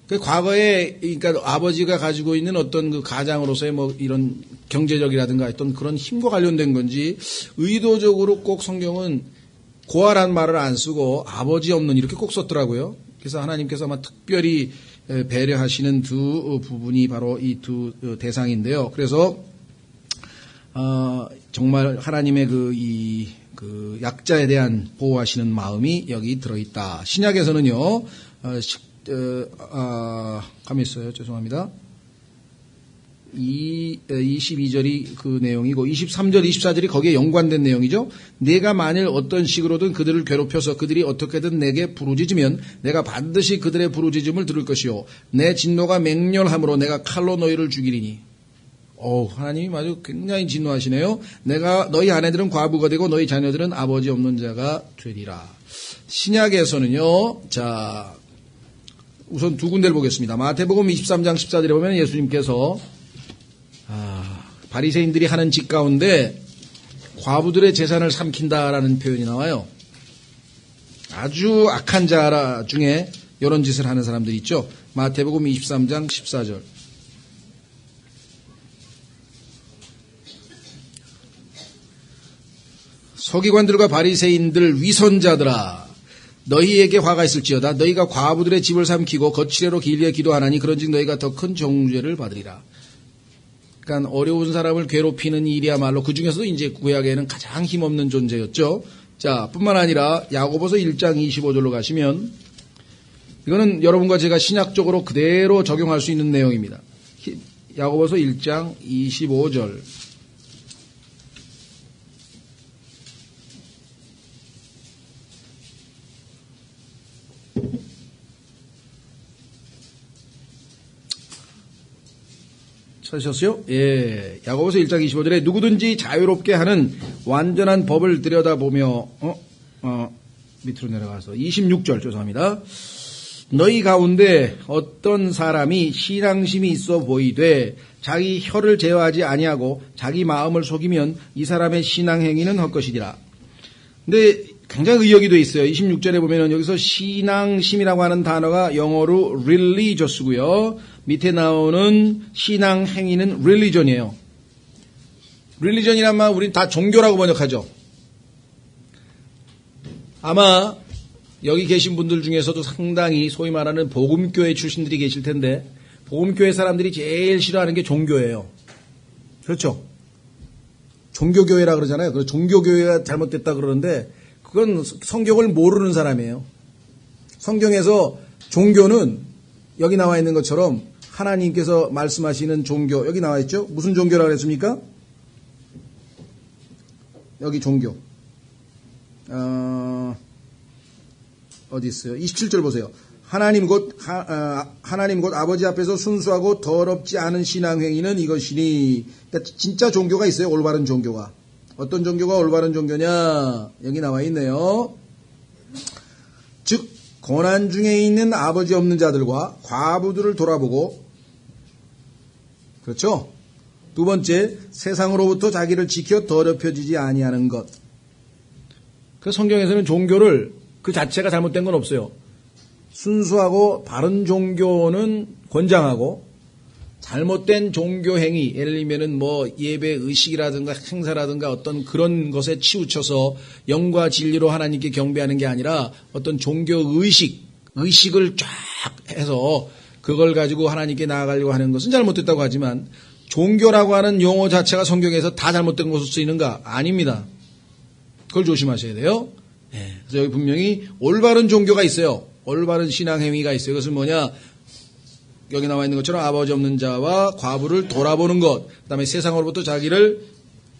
과거에, 그러니까 아버지가 가지고 있는 어떤 그 가장으로서의 뭐 이런 경제적이라든가 어떤 그런 힘과 관련된 건지 의도적으로 꼭 성경은 고아란 말을 안 쓰고 아버지 없는 이렇게 꼭 썼더라고요. 그래서 하나님께서 아마 특별히 배려하시는 두 부분이 바로 이 두 대상인데요. 그래서 정말 하나님의 그 약자에 대한 보호하시는 마음이 여기 들어있다. 신약에서는요, 가만히 있어요. 죄송합니다. 22절이 그 내용이고 23절, 24절이 거기에 연관된 내용이죠. 내가 만일 어떤 식으로든 그들을 괴롭혀서 그들이 어떻게든 내게 부르짖으면 내가 반드시 그들의 부르짖음을 들을 것이요. 내 진노가 맹렬함으로 내가 칼로 너희를 죽이리니. 하나님이 아주 굉장히 진노하시네요. 내가 너희 아내들은 과부가 되고 너희 자녀들은 아버지 없는 자가 되리라. 신약에서는요. 자, 우선 두 군데를 보겠습니다. 마태복음 23장 14절에 보면 예수님께서 바리새인들이 하는 짓 가운데 과부들의 재산을 삼킨다라는 표현이 나와요. 아주 악한 자 중에 이런 짓을 하는 사람들이 있죠. 마태복음 23장 14절. 서기관들과 바리새인들 위선자들아 너희에게 화가 있을지어다. 너희가 과부들의 집을 삼키고 거칠애로 길게 기도하나니 그런즉 너희가 더 큰 정죄를 받으리라. 그러니까 어려운 사람을 괴롭히는 일이야말로 그 중에서도 이제 구약에는 가장 힘없는 존재였죠. 자, 뿐만 아니라 야고보서 1장 25절로 가시면 이거는 여러분과 제가 신약적으로 그대로 적용할 수 있는 내용입니다. 야고보서 1장 25절. 찾으셨어요? 예. 야고보서 1장 25절에 누구든지 자유롭게 하는 완전한 법을 들여다보며 밑으로 내려가서 26절 죄송합니다. 너희 가운데 어떤 사람이 신앙심이 있어 보이되 자기 혀를 제어하지 아니하고 자기 마음을 속이면 이 사람의 신앙 행위는 헛것이니라. 근데 굉장히 의역이 돼 있어요. 26절에 보면은 여기서 신앙심이라고 하는 단어가 영어로 religious고요. 밑에 나오는 신앙 행위는 religion이에요. religion이란 말 우리는 다 종교라고 번역하죠. 아마 여기 계신 분들 중에서도 상당히 소위 말하는 복음교회 출신들이 계실 텐데 복음교회 사람들이 제일 싫어하는 게 종교예요. 그렇죠? 종교교회라 그러잖아요. 그래서 종교교회가 잘못됐다 그러는데 그건 성경을 모르는 사람이에요. 성경에서 종교는 여기 나와 있는 것처럼 하나님께서 말씀하시는 종교 여기 나와 있죠. 무슨 종교라고 했습니까? 여기 종교. 어디 있어요? 27절 보세요. 하나님 곧 아버지 앞에서 순수하고 더럽지 않은 신앙행위는 이것이니. 그러니까 진짜 종교가 있어요. 올바른 종교가. 어떤 종교가 올바른 종교냐? 여기 나와 있네요. 즉 고난 중에 있는 아버지 없는 자들과 과부들을 돌아보고, 그렇죠? 두 번째, 세상으로부터 자기를 지켜 더럽혀지지 아니하는 것. 그 성경에서는 종교를 그 자체가 잘못된 건 없어요. 순수하고 바른 종교는 권장하고, 잘못된 종교 행위, 예를 들면은 뭐 예배 의식이라든가 행사라든가 어떤 그런 것에 치우쳐서 영과 진리로 하나님께 경배하는 게 아니라 어떤 종교 의식을 쫙 해서 그걸 가지고 하나님께 나아가려고 하는 것은 잘못됐다고 하지만, 종교라고 하는 용어 자체가 성경에서 다 잘못된 것으로 쓰이는가? 아닙니다. 그걸 조심하셔야 돼요. 네. 그래서 여기 분명히 올바른 종교가 있어요. 올바른 신앙 행위가 있어요. 그것은 뭐냐? 여기 나와 있는 것처럼 아버지 없는 자와 과부를 돌아보는 것, 그다음에 세상으로부터 자기를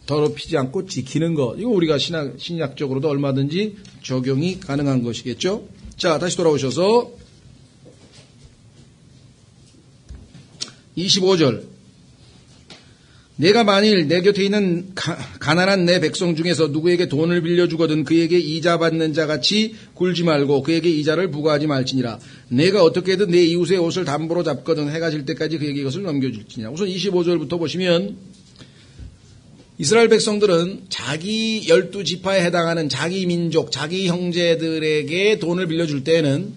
더럽히지 않고 지키는 것. 이거 우리가 신약적으로도 얼마든지 적용이 가능한 것이겠죠. 자, 다시 돌아오셔서 25절. 내가 만일 내 곁에 있는 가난한 내 백성 중에서 누구에게 돈을 빌려주거든 그에게 이자 받는 자같이 굴지 말고 그에게 이자를 부과하지 말지니라. 내가 어떻게든 내 이웃의 옷을 담보로 잡거든 해가 질 때까지 그에게 이것을 넘겨줄지니라. 우선 25절부터 보시면 이스라엘 백성들은 자기 12지파에 해당하는 자기 민족, 자기 형제들에게 돈을 빌려줄 때에는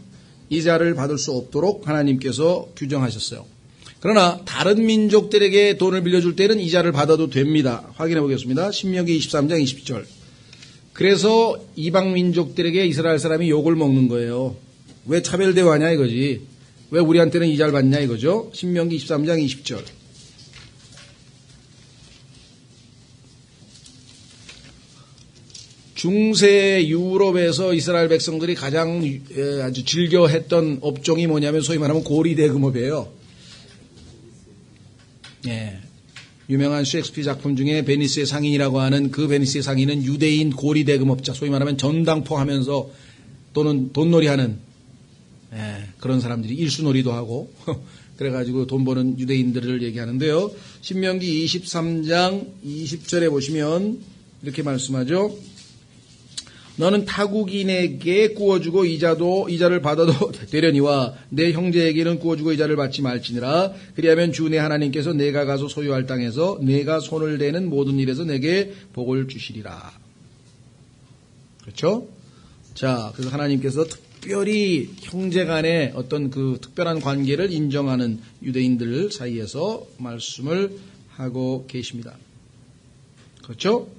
이자를 받을 수 없도록 하나님께서 규정하셨어요. 그러나 다른 민족들에게 돈을 빌려줄 때는 이자를 받아도 됩니다. 확인해 보겠습니다. 신명기 23장 20절. 그래서 이방 민족들에게 이스라엘 사람이 욕을 먹는 거예요. 왜 차별 대화냐 이거지. 왜 우리한테는 이자를 받냐 이거죠. 신명기 23장 20절. 중세 유럽에서 이스라엘 백성들이 가장 아주 즐겨했던 업종이 뭐냐면 소위 말하면 고리대금업이에요. 예, 유명한 셰익스피어 작품 중에 베니스의 상인이라고 하는 그 베니스의 상인은 유대인 고리대금업자, 소위 말하면 전당포 하면서 또는 돈놀이 하는 그런 사람들이 일수놀이도 하고 그래가지고 돈 버는 유대인들을 얘기하는데요. 신명기 23장 20절에 보시면 이렇게 말씀하죠. 너는 타국인에게 구워주고 이자를 받아도 되려니와 내 형제에게는 구워주고 이자를 받지 말지니라. 그리하면 주 내 하나님께서 내가 가서 소유할 땅에서 내가 손을 대는 모든 일에서 내게 복을 주시리라. 그렇죠? 자, 그래서 하나님께서 특별히 형제 간의 어떤 그 특별한 관계를 인정하는 유대인들 사이에서 말씀을 하고 계십니다. 그렇죠?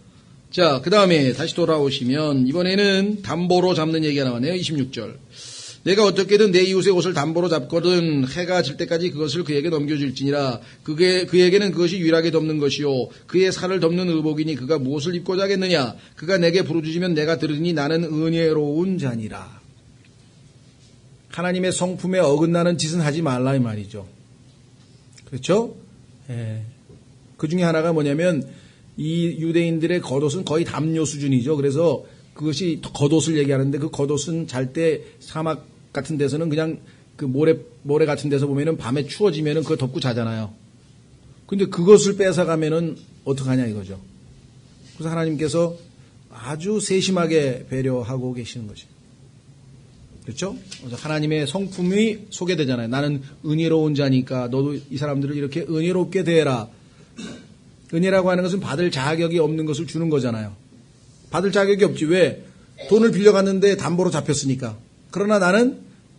자, 그 다음에 다시 돌아오시면 이번에는 담보로 잡는 얘기가 나왔네요. 26절. 내가 어떻게든 내 이웃의 옷을 담보로 잡거든 해가 질 때까지 그것을 그에게 넘겨줄지니라. 그에게는 그것이 유일하게 덮는 것이요 그의 살을 덮는 의복이니 그가 무엇을 입고자 하겠느냐. 그가 내게 부르짖으면 내가 들으니 나는 은혜로운 자니라. 하나님의 성품에 어긋나는 짓은 하지 말라 이 말이죠. 그렇죠? 예. 그 중에 하나가 뭐냐면 이 유대인들의 겉옷은 거의 담요 수준이죠. 그래서 그것이 겉옷을 얘기하는데 그 겉옷은 잘 때 사막 같은 데서는 그냥 그 모래 같은 데서 보면은 밤에 추워지면은 그거 덮고 자잖아요. 근데 그것을 뺏어가면은 어떡하냐 이거죠. 그래서 하나님께서 아주 세심하게 배려하고 계시는 거죠. 그렇죠? 그래서 하나님의 성품이 소개되잖아요. 나는 은혜로운 자니까 너도 이 사람들을 이렇게 은혜롭게 대해라. 은혜라고 하는 것은 받을 자격이 없는 것을 주는 거잖아요. 받을 자격이 없지. 왜? 돈을 빌려갔는데 담보로 잡혔으니까. 그러나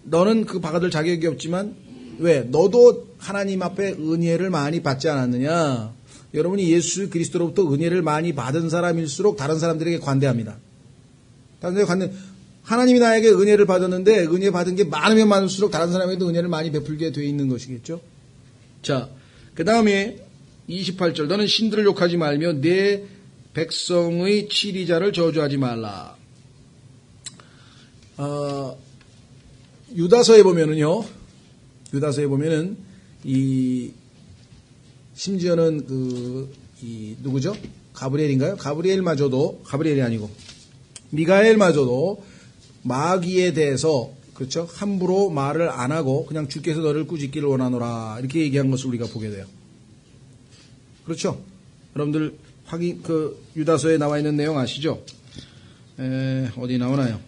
너는 그 받을 자격이 없지만 왜? 너도 하나님 앞에 은혜를 많이 받지 않았느냐? 여러분이 예수 그리스도로부터 은혜를 많이 받은 사람일수록 다른 사람들에게 관대합니다. 하나님이 나에게 은혜를 받았는데 은혜 받은 게 많으면 많을수록 다른 사람에게도 은혜를 많이 베풀게 되어 있는 것이겠죠. 자, 그 다음에 28절. 너는 신들을 욕하지 말며 내 백성의 치리자를 저주하지 말라. 유다서에 보면은요. 유다서에 보면은 심지어는 누구죠? 가브리엘인가요? 가브리엘이 아니고 미가엘마저도 마귀에 대해서 그렇죠? 함부로 말을 안 하고 그냥 주께서 너를 꾸짖기를 원하노라 이렇게 얘기한 것을 우리가 보게 돼요. 그렇죠? 여러분들 유다서에 나와 있는 내용 아시죠? 어디 나오나요?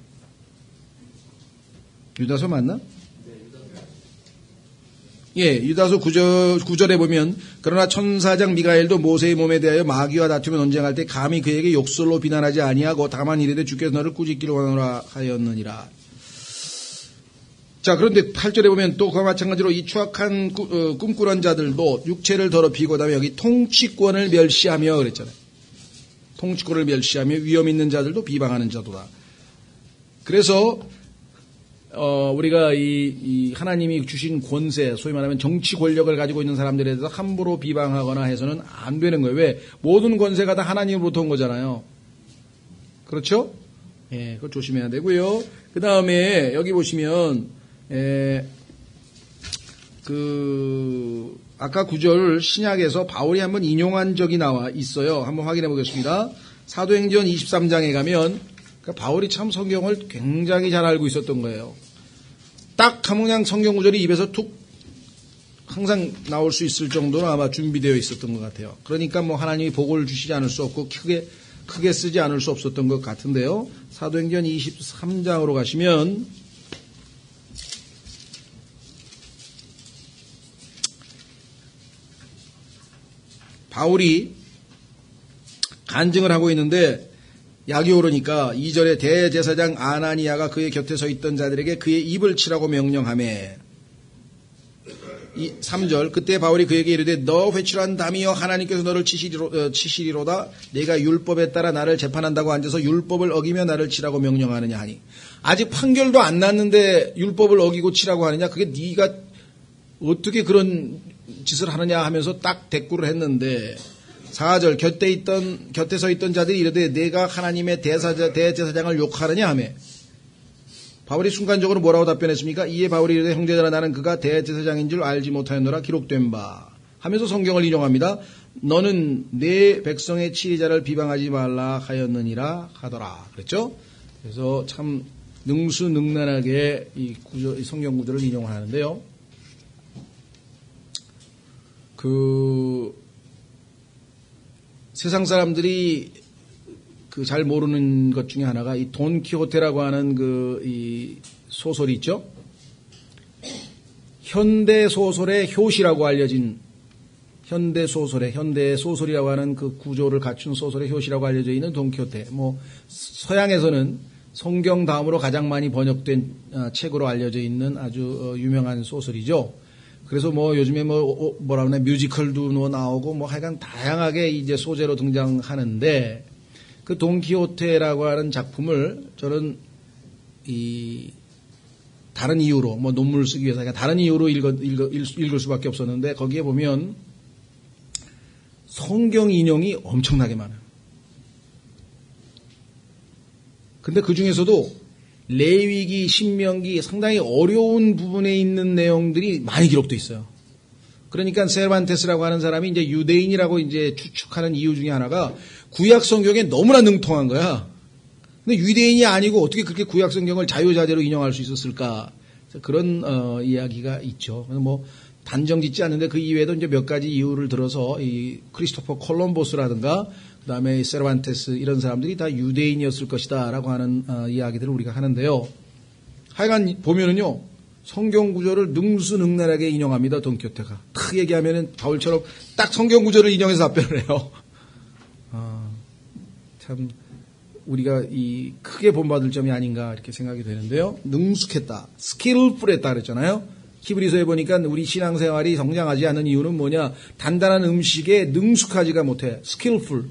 유다서 맞나? 예, 유다서 9절에 보면 그러나 천사장 미가엘도 모세의 몸에 대하여 마귀와 다투며 논쟁할 때 감히 그에게 욕설로 비난하지 아니하고 다만 이르되 주께서 너를 꾸짖기를 원하노라 하였느니라. 자, 그런데 8절에 보면 또 그와 마찬가지로 이 추악한 꿈꾸는 자들도 육체를 더럽히고 그다음에 여기 통치권을 멸시하며 그랬잖아요. 통치권을 멸시하며 위험 있는 자들도 비방하는 자도다. 그래서 우리가 이 하나님이 주신 권세, 소위 말하면 정치 권력을 가지고 있는 사람들에 대해서 함부로 비방하거나 해서는 안 되는 거예요. 왜? 모든 권세가 다 하나님으로부터 온 거잖아요. 그렇죠? 예, 그거 조심해야 되고요. 그 다음에 여기 보시면 아까 9절 신약에서 바울이 한번 인용한 적이 나와 있어요. 한번 확인해 보겠습니다. 사도행전 23장에 가면 바울이 참 성경을 굉장히 잘 알고 있었던 거예요. 딱 하면 그냥 성경 구절이 입에서 툭 항상 나올 수 있을 정도로 아마 준비되어 있었던 것 같아요. 그러니까 뭐 하나님이 복을 주시지 않을 수 없고 크게 쓰지 않을 수 없었던 것 같은데요. 사도행전 23장으로 가시면 바울이 간증을 하고 있는데 약이 오르니까 2절에 대제사장 아나니아가 그의 곁에 서 있던 자들에게 그의 입을 치라고 명령하매 3절 그때 바울이 그에게 이르되 너 회출한 담이여 하나님께서 너를 치시리로다 내가 율법에 따라 나를 재판한다고 앉아서 율법을 어기며 나를 치라고 명령하느냐 하니 아직 판결도 안 났는데 율법을 어기고 치라고 하느냐 그게 네가 어떻게 그런 짓을 하느냐 하면서 딱 대꾸를 했는데 4절 곁에 서 있던 자들이 이르되 내가 하나님의 대제사장을 욕하느냐 하며 바울이 순간적으로 뭐라고 답변했습니까? 이에 바울이 이르되 형제들아 나는 그가 대제사장인 줄 알지 못하였노라 기록된 바 하면서 성경을 인용합니다. 너는 내 백성의 치리자를 비방하지 말라 하였느니라 하더라. 그랬죠? 그래서 참 능수능란하게 이 성경 구절을 인용을 하는데요. 세상 사람들이 잘 모르는 것 중에 하나가 이 돈키호테라고 하는 이 소설이 있죠. 현대 소설의 효시라고 알려진 현대 소설이라고 하는 그 구조를 갖춘 소설의 효시라고 알려져 있는 돈키호테. 뭐 서양에서는 성경 다음으로 가장 많이 번역된 책으로 알려져 있는 아주 유명한 소설이죠. 그래서 뭐 요즘에 뭐라 그러나 뮤지컬도 나오고 하여간 다양하게 이제 소재로 등장하는데 그 돈키호테라고 하는 작품을 저는 다른 이유로 논문을 쓰기 위해서 다른 이유로 읽을 수밖에 없었는데 거기에 보면 성경 인용이 엄청나게 많아요. 근데 그 중에서도 레위기, 신명기 상당히 어려운 부분에 있는 내용들이 많이 기록되어 있어요. 그러니까 세르반테스라고 하는 사람이 이제 유대인이라고 이제 추측하는 이유 중에 하나가 구약 성경에 너무나 능통한 거야. 근데 유대인이 아니고 어떻게 그렇게 구약 성경을 자유자재로 인용할 수 있었을까? 그런 이야기가 있죠. 뭐 단정 짓지 않는데 그 이외에도 이제 몇 가지 이유를 들어서 이 크리스토퍼 콜럼버스라든가 그다음에 세르반테스 이런 사람들이 다 유대인이었을 것이다라고 하는 이야기들을 우리가 하는데요. 하여간 보면은요. 성경 구절을 능수능란하게 인용합니다. 돈키호테가. 딱 얘기하면은 바울처럼 딱 성경 구절을 인용해서 답변을 해요. 참 우리가 크게 본받을 점이 아닌가 이렇게 생각이 되는데요. 능숙했다. skillful했다 그랬잖아요. 히브리서에 보니까 우리 신앙생활이 성장하지 않는 이유는 뭐냐. 단단한 음식에 능숙하지가 못해. skillful.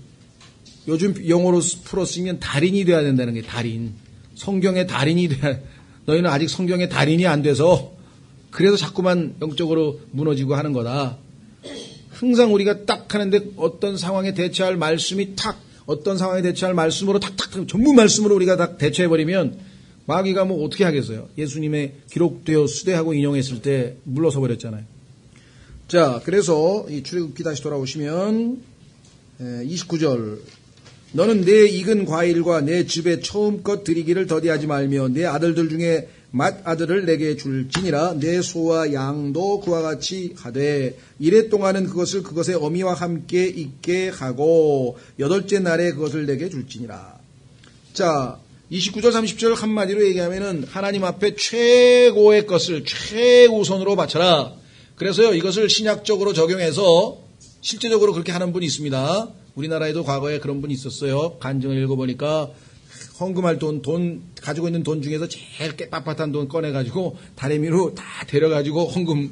요즘 영어로 풀어 쓰면 달인이 돼야 된다는 게 달인. 성경의 달인이 돼야 너희는 아직 성경의 달인이 안 돼서 그래서 자꾸만 영적으로 무너지고 하는 거다. 항상 우리가 딱 하는데 어떤 상황에 대처할 말씀이 어떤 상황에 대처할 말씀으로 탁탁 전부 말씀으로 우리가 딱 대처해버리면 마귀가 뭐 어떻게 하겠어요. 예수님의 기록되었으되 하고 인용했을 때 물러서 버렸잖아요. 자, 그래서 이 출애굽기 다시 돌아오시면 29절. 너는 내 익은 과일과 내 즙에 처음껏 드리기를 더디하지 말며 내 아들들 중에 맏아들을 내게 줄지니라. 내 소와 양도 그와 같이 하되 이래 동안은 그것을 그것의 어미와 함께 있게 하고 여덟째 날에 그것을 내게 줄지니라. 자, 29절 30절 한마디로 얘기하면은 하나님 앞에 최고의 것을 최우선으로 바쳐라. 그래서요, 이것을 신약적으로 적용해서 실제적으로 그렇게 하는 분이 있습니다. 우리나라에도 과거에 그런 분이 있었어요. 간증을 읽어보니까 헌금할 돈 가지고 있는 돈 중에서 제일 빳빳한 돈 꺼내가지고 다리미로 다 데려가지고 헌금.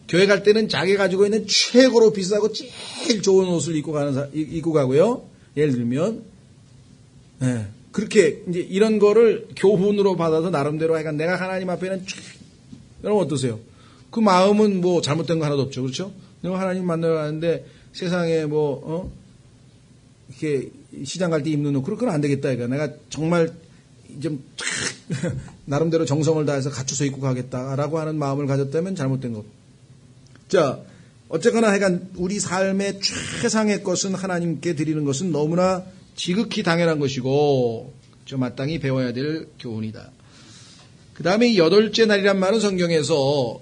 교회 갈 때는 자기 가지고 있는 최고로 비싸고 제일 좋은 옷을 입고 가고요. 예를 들면, 네, 그렇게 이제 이런 거를 교훈으로 받아서 나름대로 하여간 내가 하나님 앞에는 여러분 어떠세요? 그 마음은 뭐 잘못된 거 하나도 없죠, 그렇죠? 내가 하나님 만나러 가는데 세상에 이렇게 시장 갈 때 입는 옷, 그건 안 되겠다. 그러니까 내가 정말 좀 나름대로 정성을 다해서 갖춰서 입고 가겠다라고 하는 마음을 가졌다면 잘못된 것. 자, 어쨌거나 하여간 우리 삶의 최상의 것은 하나님께 드리는 것은 너무나 지극히 당연한 것이고 저 마땅히 배워야 될 교훈이다. 그 다음에 여덟째 날이란 말은 성경에서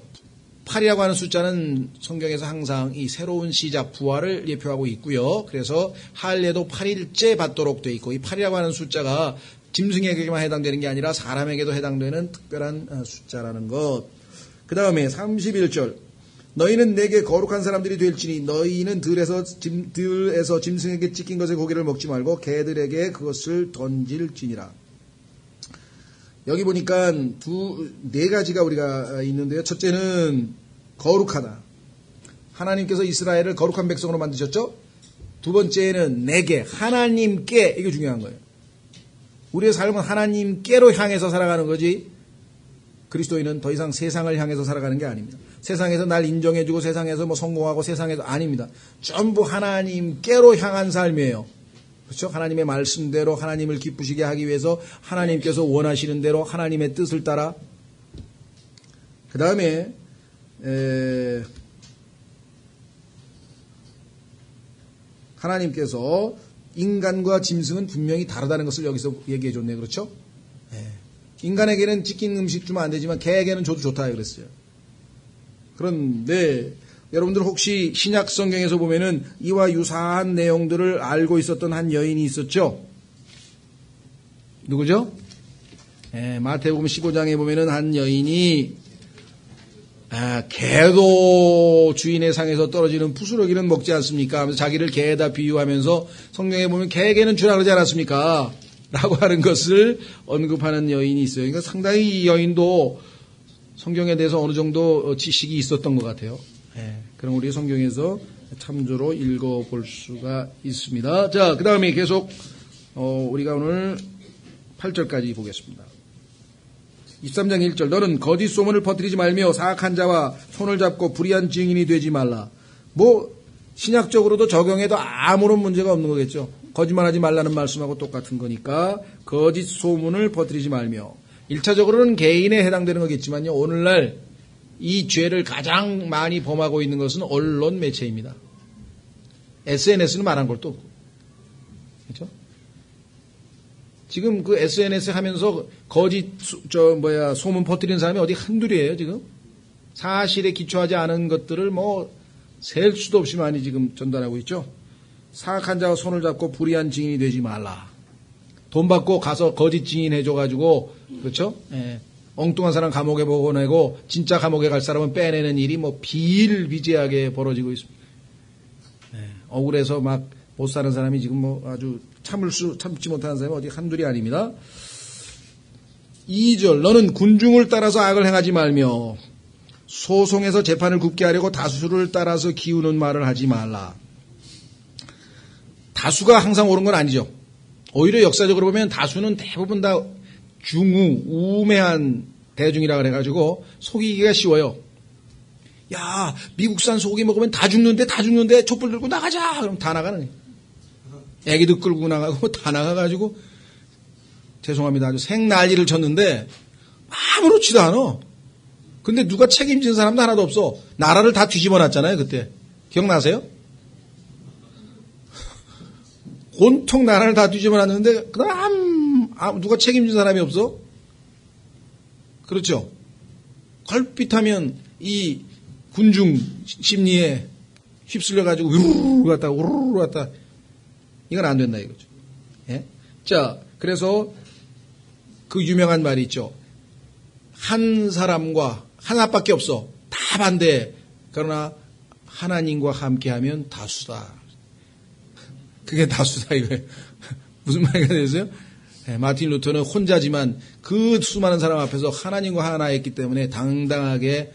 8이라고 하는 숫자는 성경에서 항상 이 새로운 시작, 부활을 예표하고 있고요. 그래서 할례도 8일째 받도록 되어 있고 이 8이라고 하는 숫자가 짐승에게만 해당되는 게 아니라 사람에게도 해당되는 특별한 숫자라는 것. 그 다음에 31절. 너희는 내게 거룩한 사람들이 될지니 너희는 들에서 짐승에게 찢긴 것의 고기를 먹지 말고 개들에게 그것을 던질지니라. 여기 보니까 네 가지가 우리가 있는데요. 첫째는 거룩하다. 하나님께서 이스라엘을 거룩한 백성으로 만드셨죠. 두 번째는 내게, 하나님께, 이게 중요한 거예요. 우리의 삶은 하나님께로 향해서 살아가는 거지 그리스도인은 더 이상 세상을 향해서 살아가는 게 아닙니다. 세상에서 날 인정해주고 세상에서 뭐 성공하고 세상에서 아닙니다. 전부 하나님께로 향한 삶이에요. 그렇죠? 하나님의 말씀대로 하나님을 기쁘시게 하기 위해서 하나님께서 원하시는 대로 하나님의 뜻을 따라. 그 다음에 하나님께서 인간과 짐승은 분명히 다르다는 것을 여기서 얘기해 줬네요. 그렇죠? 인간에게는 찢긴 음식 주면 안 되지만 개에게는 줘도 좋다 그랬어요. 그런데 여러분들 혹시 신약 성경에서 보면은 이와 유사한 내용들을 알고 있었던 한 여인이 있었죠? 누구죠? 마태복음 15장에 보면은 한 여인이 개도 주인의 상에서 떨어지는 부스러기는 먹지 않습니까? 하면서 자기를 개에다 비유하면서 성경에 보면 개에게는 주라 그러지 않았습니까? 라고 하는 것을 언급하는 여인이 있어요. 그러니까 상당히 이 여인도 성경에 대해서 어느 정도 지식이 있었던 것 같아요. 그럼 우리 성경에서 참조로 읽어볼 수가 있습니다. 자, 그 다음에 계속 우리가 오늘 8절까지 보겠습니다. 23장 1절. 너는 거짓 소문을 퍼뜨리지 말며 사악한 자와 손을 잡고 불의한 증인이 되지 말라. 뭐 신약적으로도 적용해도 아무런 문제가 없는 거겠죠. 거짓말하지 말라는 말씀하고 똑같은 거니까 거짓 소문을 퍼뜨리지 말며. 1차적으로는 개인에 해당되는 거겠지만요. 오늘날 이 죄를 가장 많이 범하고 있는 것은 언론 매체입니다. SNS는 말한 것도 없고. 그렇죠? 지금 그 SNS 하면서 거짓 소문 퍼뜨리는 사람이 어디 한둘이에요, 지금? 사실에 기초하지 않은 것들을 셀 수도 없이 많이 지금 전달하고 있죠. 사악한 자와 손을 잡고 불의한 증인이 되지 말라. 돈 받고 가서 거짓 증인 해줘가지고, 그렇죠? 엉뚱한 사람 감옥에 보내고 진짜 감옥에 갈 사람은 빼내는 일이 비일비재하게 벌어지고 있습니다. 억울해서 막 못 사는 사람이 지금 아주 참지 못하는 사람이 어디 한둘이 아닙니다. 2절. 너는 군중을 따라서 악을 행하지 말며 소송에서 재판을 굽게 하려고 다수를 따라서 기우는 말을 하지 말라. 다수가 항상 옳은 건 아니죠. 오히려 역사적으로 보면 다수는 대부분 다 우매한 대중이라 그래가지고 속이기가 쉬워요. 야, 미국산 소고기 먹으면 다 죽는데 촛불 들고 나가자. 그럼 다 나가는 거예요. 애기도 끌고 나가고 다 나가가지고 죄송합니다. 아주 생난리를 쳤는데 아무렇지도 않아. 근데 누가 책임진 사람도 하나도 없어. 나라를 다 뒤집어 놨잖아요. 그때 기억나세요? 온통 나라를 다 뒤집어놨는데 그다음 누가 책임진 사람이 없어? 그렇죠? 걸핏하면 이 군중 심리에 휩쓸려가지고 우르르 갔다 이건 안 된다 이거죠. 예? 자, 그래서 그 유명한 말이 있죠. 한 사람과 하나밖에 없어. 다 반대. 그러나 하나님과 함께하면 다수다. 그게 다수다 이거예요. 무슨 말이 되세요? 네, 마틴 루터는 혼자지만 그 수많은 사람 앞에서 하나님과 하나였기 때문에 당당하게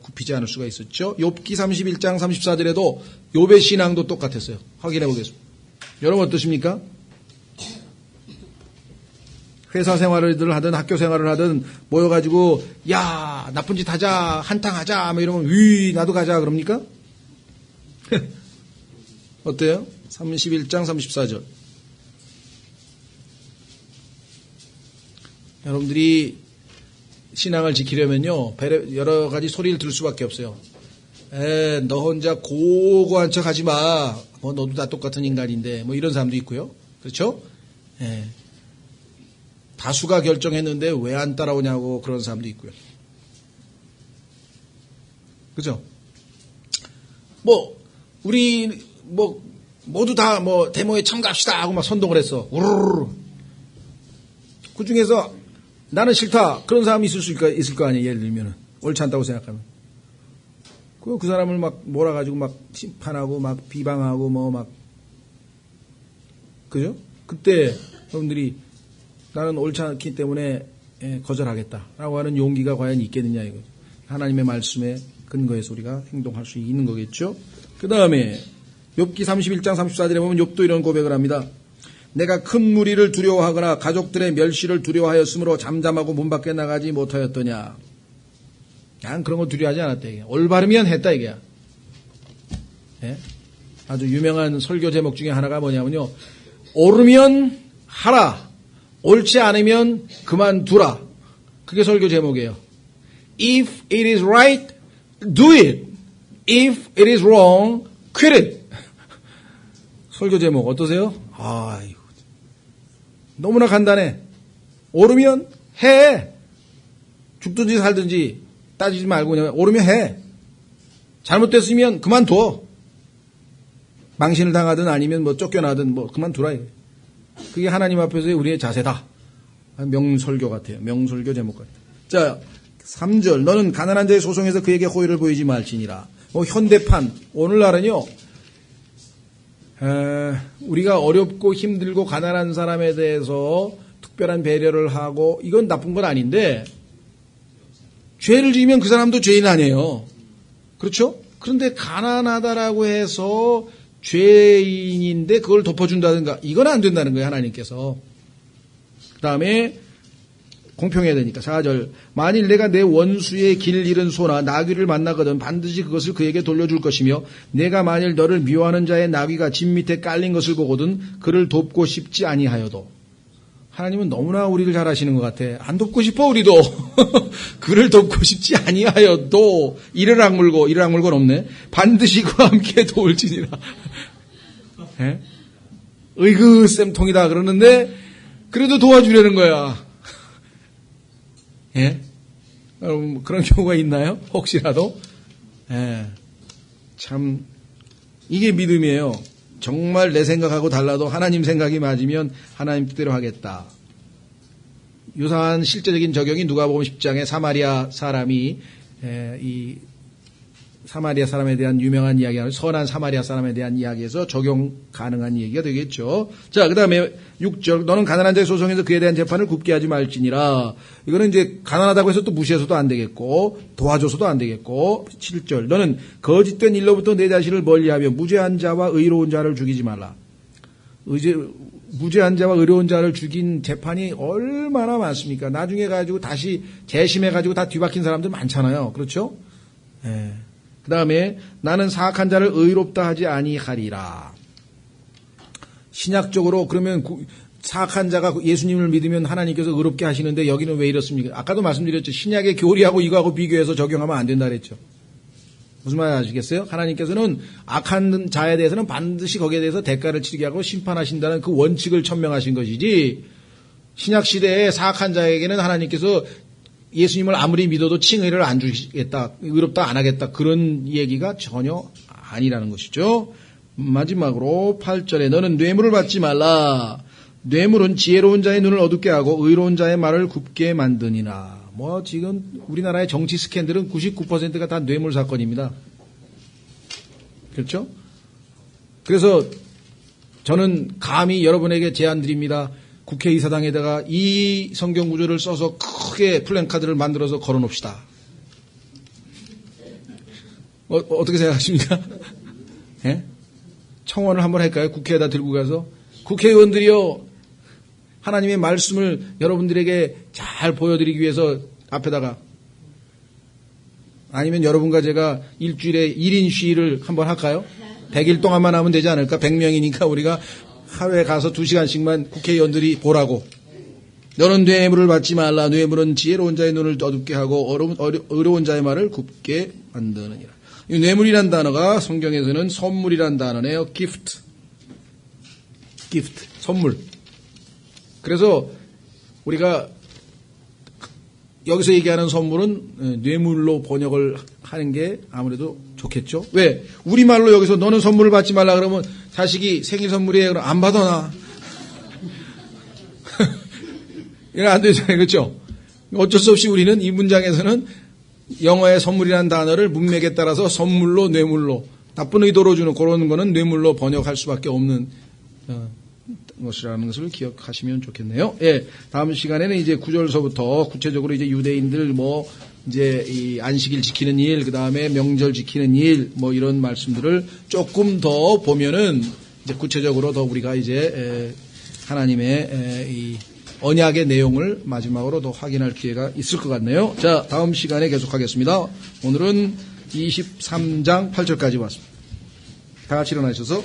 굽히지 않을 수가 있었죠. 욥기 31장 34절에도 욥의 신앙도 똑같았어요. 확인해 보겠습니다. 여러분 어떠십니까? 회사 생활을 하든 학교 생활을 하든 모여가지고 야 나쁜 짓 하자 한탕 하자 뭐 이러면 나도 가자 그럽니까? 어때요? 31장 34절. 여러분들이 신앙을 지키려면요 여러 가지 소리를 들을 수밖에 없어요. 너 혼자 고고한 척 하지 마. 뭐 너도 다 똑같은 인간인데 뭐 이런 사람도 있고요. 그렇죠? 다수가 결정했는데 왜 안 따라오냐고 그런 사람도 있고요. 그죠? 우리 모두 다 데모에 참가합시다 하고 막 선동을 했어. 우르르. 그 중에서 나는 싫다. 그런 사람이 있을 거 아니에요. 예를 들면. 옳지 않다고 생각하면. 그 사람을 막 몰아가지고 막 심판하고 막 비방하고 그죠? 그때 여러분들이 나는 옳지 않기 때문에 거절하겠다라고 하는 용기가 과연 있겠느냐 이거. 하나님의 말씀에 근거해서 우리가 행동할 수 있는 거겠죠. 그 다음에 욥기 31장 34절에 보면 욥도 이런 고백을 합니다. 내가 큰 무리를 두려워하거나 가족들의 멸시를 두려워하였으므로 잠잠하고 문 밖에 나가지 못하였더냐. 난 그런 거 두려워하지 않았다 이게. 올바르면 했다 이게. 아주 유명한 설교 제목 중에 하나가 뭐냐면요. 옳으면 하라. 옳지 않으면 그만두라. 그게 설교 제목이에요. If it is right, do it. If it is wrong, quit it. 설교 제목 어떠세요? 아이고, 너무나 간단해. 옳으면 해. 죽든지 살든지 따지지 말고 그냥 옳으면 해. 잘못됐으면 그만둬. 망신을 당하든 아니면 쫓겨나든 그만두라. 그게 하나님 앞에서의 우리의 자세다. 명설교 같아요. 명설교 제목 같아요. 자, 3절. 너는 가난한 자의 소송에서 그에게 호의를 보이지 말지니라. 현대판 오늘날은요. 우리가 어렵고 힘들고 가난한 사람에 대해서 특별한 배려를 하고 이건 나쁜 건 아닌데 죄를 지으면 그 사람도 죄인 아니에요. 그렇죠? 그런데 가난하다라고 해서 죄인인데 그걸 덮어준다든가 이건 안 된다는 거예요. 하나님께서. 그 다음에 공평해야 되니까 4절. 만일 내가 내 원수의 길 잃은 소나 나귀를 만나거든 반드시 그것을 그에게 돌려줄 것이며 내가 만일 너를 미워하는 자의 나귀가 집 밑에 깔린 것을 보거든 그를 돕고 싶지 아니하여도. 하나님은 너무나 우리를 잘 아시는 것 같아. 안 돕고 싶어 우리도. 그를 돕고 싶지 아니하여도 이를 악물고는 없네. 반드시 그와 함께 도울지니라. 으이그 쌤통이다 그러는데 그래도 도와주려는 거야. 여러분 그런 경우가 있나요? 혹시라도? 참 이게 믿음이에요. 정말 내 생각하고 달라도 하나님 생각이 맞으면 하나님 뜻대로 하겠다. 유사한 실제적인 적용이 누가복음 10장에 사마리아 사람이 이 사마리아 사람에 대한 유명한 이야기하는 선한 사마리아 사람에 대한 이야기에서 적용 가능한 얘기가 되겠죠. 자, 그 다음에 6절. 너는 가난한 자의 소송에서 그에 대한 재판을 굽게 하지 말지니라. 이거는 이제 가난하다고 해서 또 무시해서도 안 되겠고 도와줘서도 안 되겠고. 7절. 너는 거짓된 일로부터 내 자신을 멀리하며 무죄한 자와 의로운 자를 죽이지 말라. 무죄한 자와 의로운 자를 죽인 재판이 얼마나 많습니까? 나중에 가지고 다시 재심해가지고 다 뒤바뀐 사람들 많잖아요. 그렇죠? 그 다음에 나는 사악한 자를 의롭다 하지 아니하리라. 신약적으로 그러면 사악한 자가 예수님을 믿으면 하나님께서 의롭게 하시는데 여기는 왜 이렇습니까? 아까도 말씀드렸죠. 신약의 교리하고 이거하고 비교해서 적용하면 안 된다 그랬죠. 무슨 말 아시겠어요? 하나님께서는 악한 자에 대해서는 반드시 거기에 대해서 대가를 치르게 하고 심판하신다는 그 원칙을 천명하신 것이지, 신약 시대에 사악한 자에게는 하나님께서 예수님을 아무리 믿어도 칭의를 안 주시겠다, 의롭다 안 하겠다, 그런 얘기가 전혀 아니라는 것이죠. 마지막으로 8절에 너는 뇌물을 받지 말라. 뇌물은 지혜로운 자의 눈을 어둡게 하고 의로운 자의 말을 굽게 만드니라. 뭐 지금 우리나라의 정치 스캔들은 99%가 다 뇌물 사건입니다. 그렇죠? 그래서 저는 감히 여러분에게 제안 드립니다. 국회의사당에다가 이 성경 구절을 써서 크게 플랜카드를 만들어서 걸어놓읍시다. 어떻게 생각하십니까? 예? 청원을 한번 할까요? 국회에다 들고 가서 국회의원들이요, 하나님의 말씀을 여러분들에게 잘 보여드리기 위해서 앞에다가, 아니면 여러분과 제가 일주일에 1인 시위를 한번 할까요? 100일 동안만 하면 되지 않을까? 100명이니까 우리가 하루에 가서 2시간씩만 국회의원들이 보라고. 너는 뇌물을 받지 말라. 뇌물은 지혜로운 자의 눈을 어둡게 하고 어려운 자의 말을 굽게 만드느니라. 이 뇌물이란 단어가 성경에서는 선물이란 단어네요. gift, 선물. 그래서 우리가 여기서 얘기하는 선물은 뇌물로 번역을 하는 게 아무래도 좋겠죠. 왜? 우리말로 여기서 너는 선물을 받지 말라 그러면 자식이 생일 선물이에요. 그럼 안 받아나. 이건 안 되잖아요. 그렇죠? 어쩔 수 없이 우리는 이 문장에서는 영어의 선물이라는 단어를 문맥에 따라서 선물로, 뇌물로, 나쁜 의도로 주는 그런 거는 뇌물로 번역할 수밖에 없는 것이라는 것을 기억하시면 좋겠네요. 예, 다음 시간에는 이제 9절서부터 구체적으로 이제 유대인들 이제 이 안식일 지키는 일, 그 다음에 명절 지키는 일, 이런 말씀들을 조금 더 보면은 이제 구체적으로 더 우리가 이제 하나님의 이 언약의 내용을 마지막으로 더 확인할 기회가 있을 것 같네요. 자, 다음 시간에 계속하겠습니다. 오늘은 23장 8절까지 왔습니다. 다 같이 일어나셔서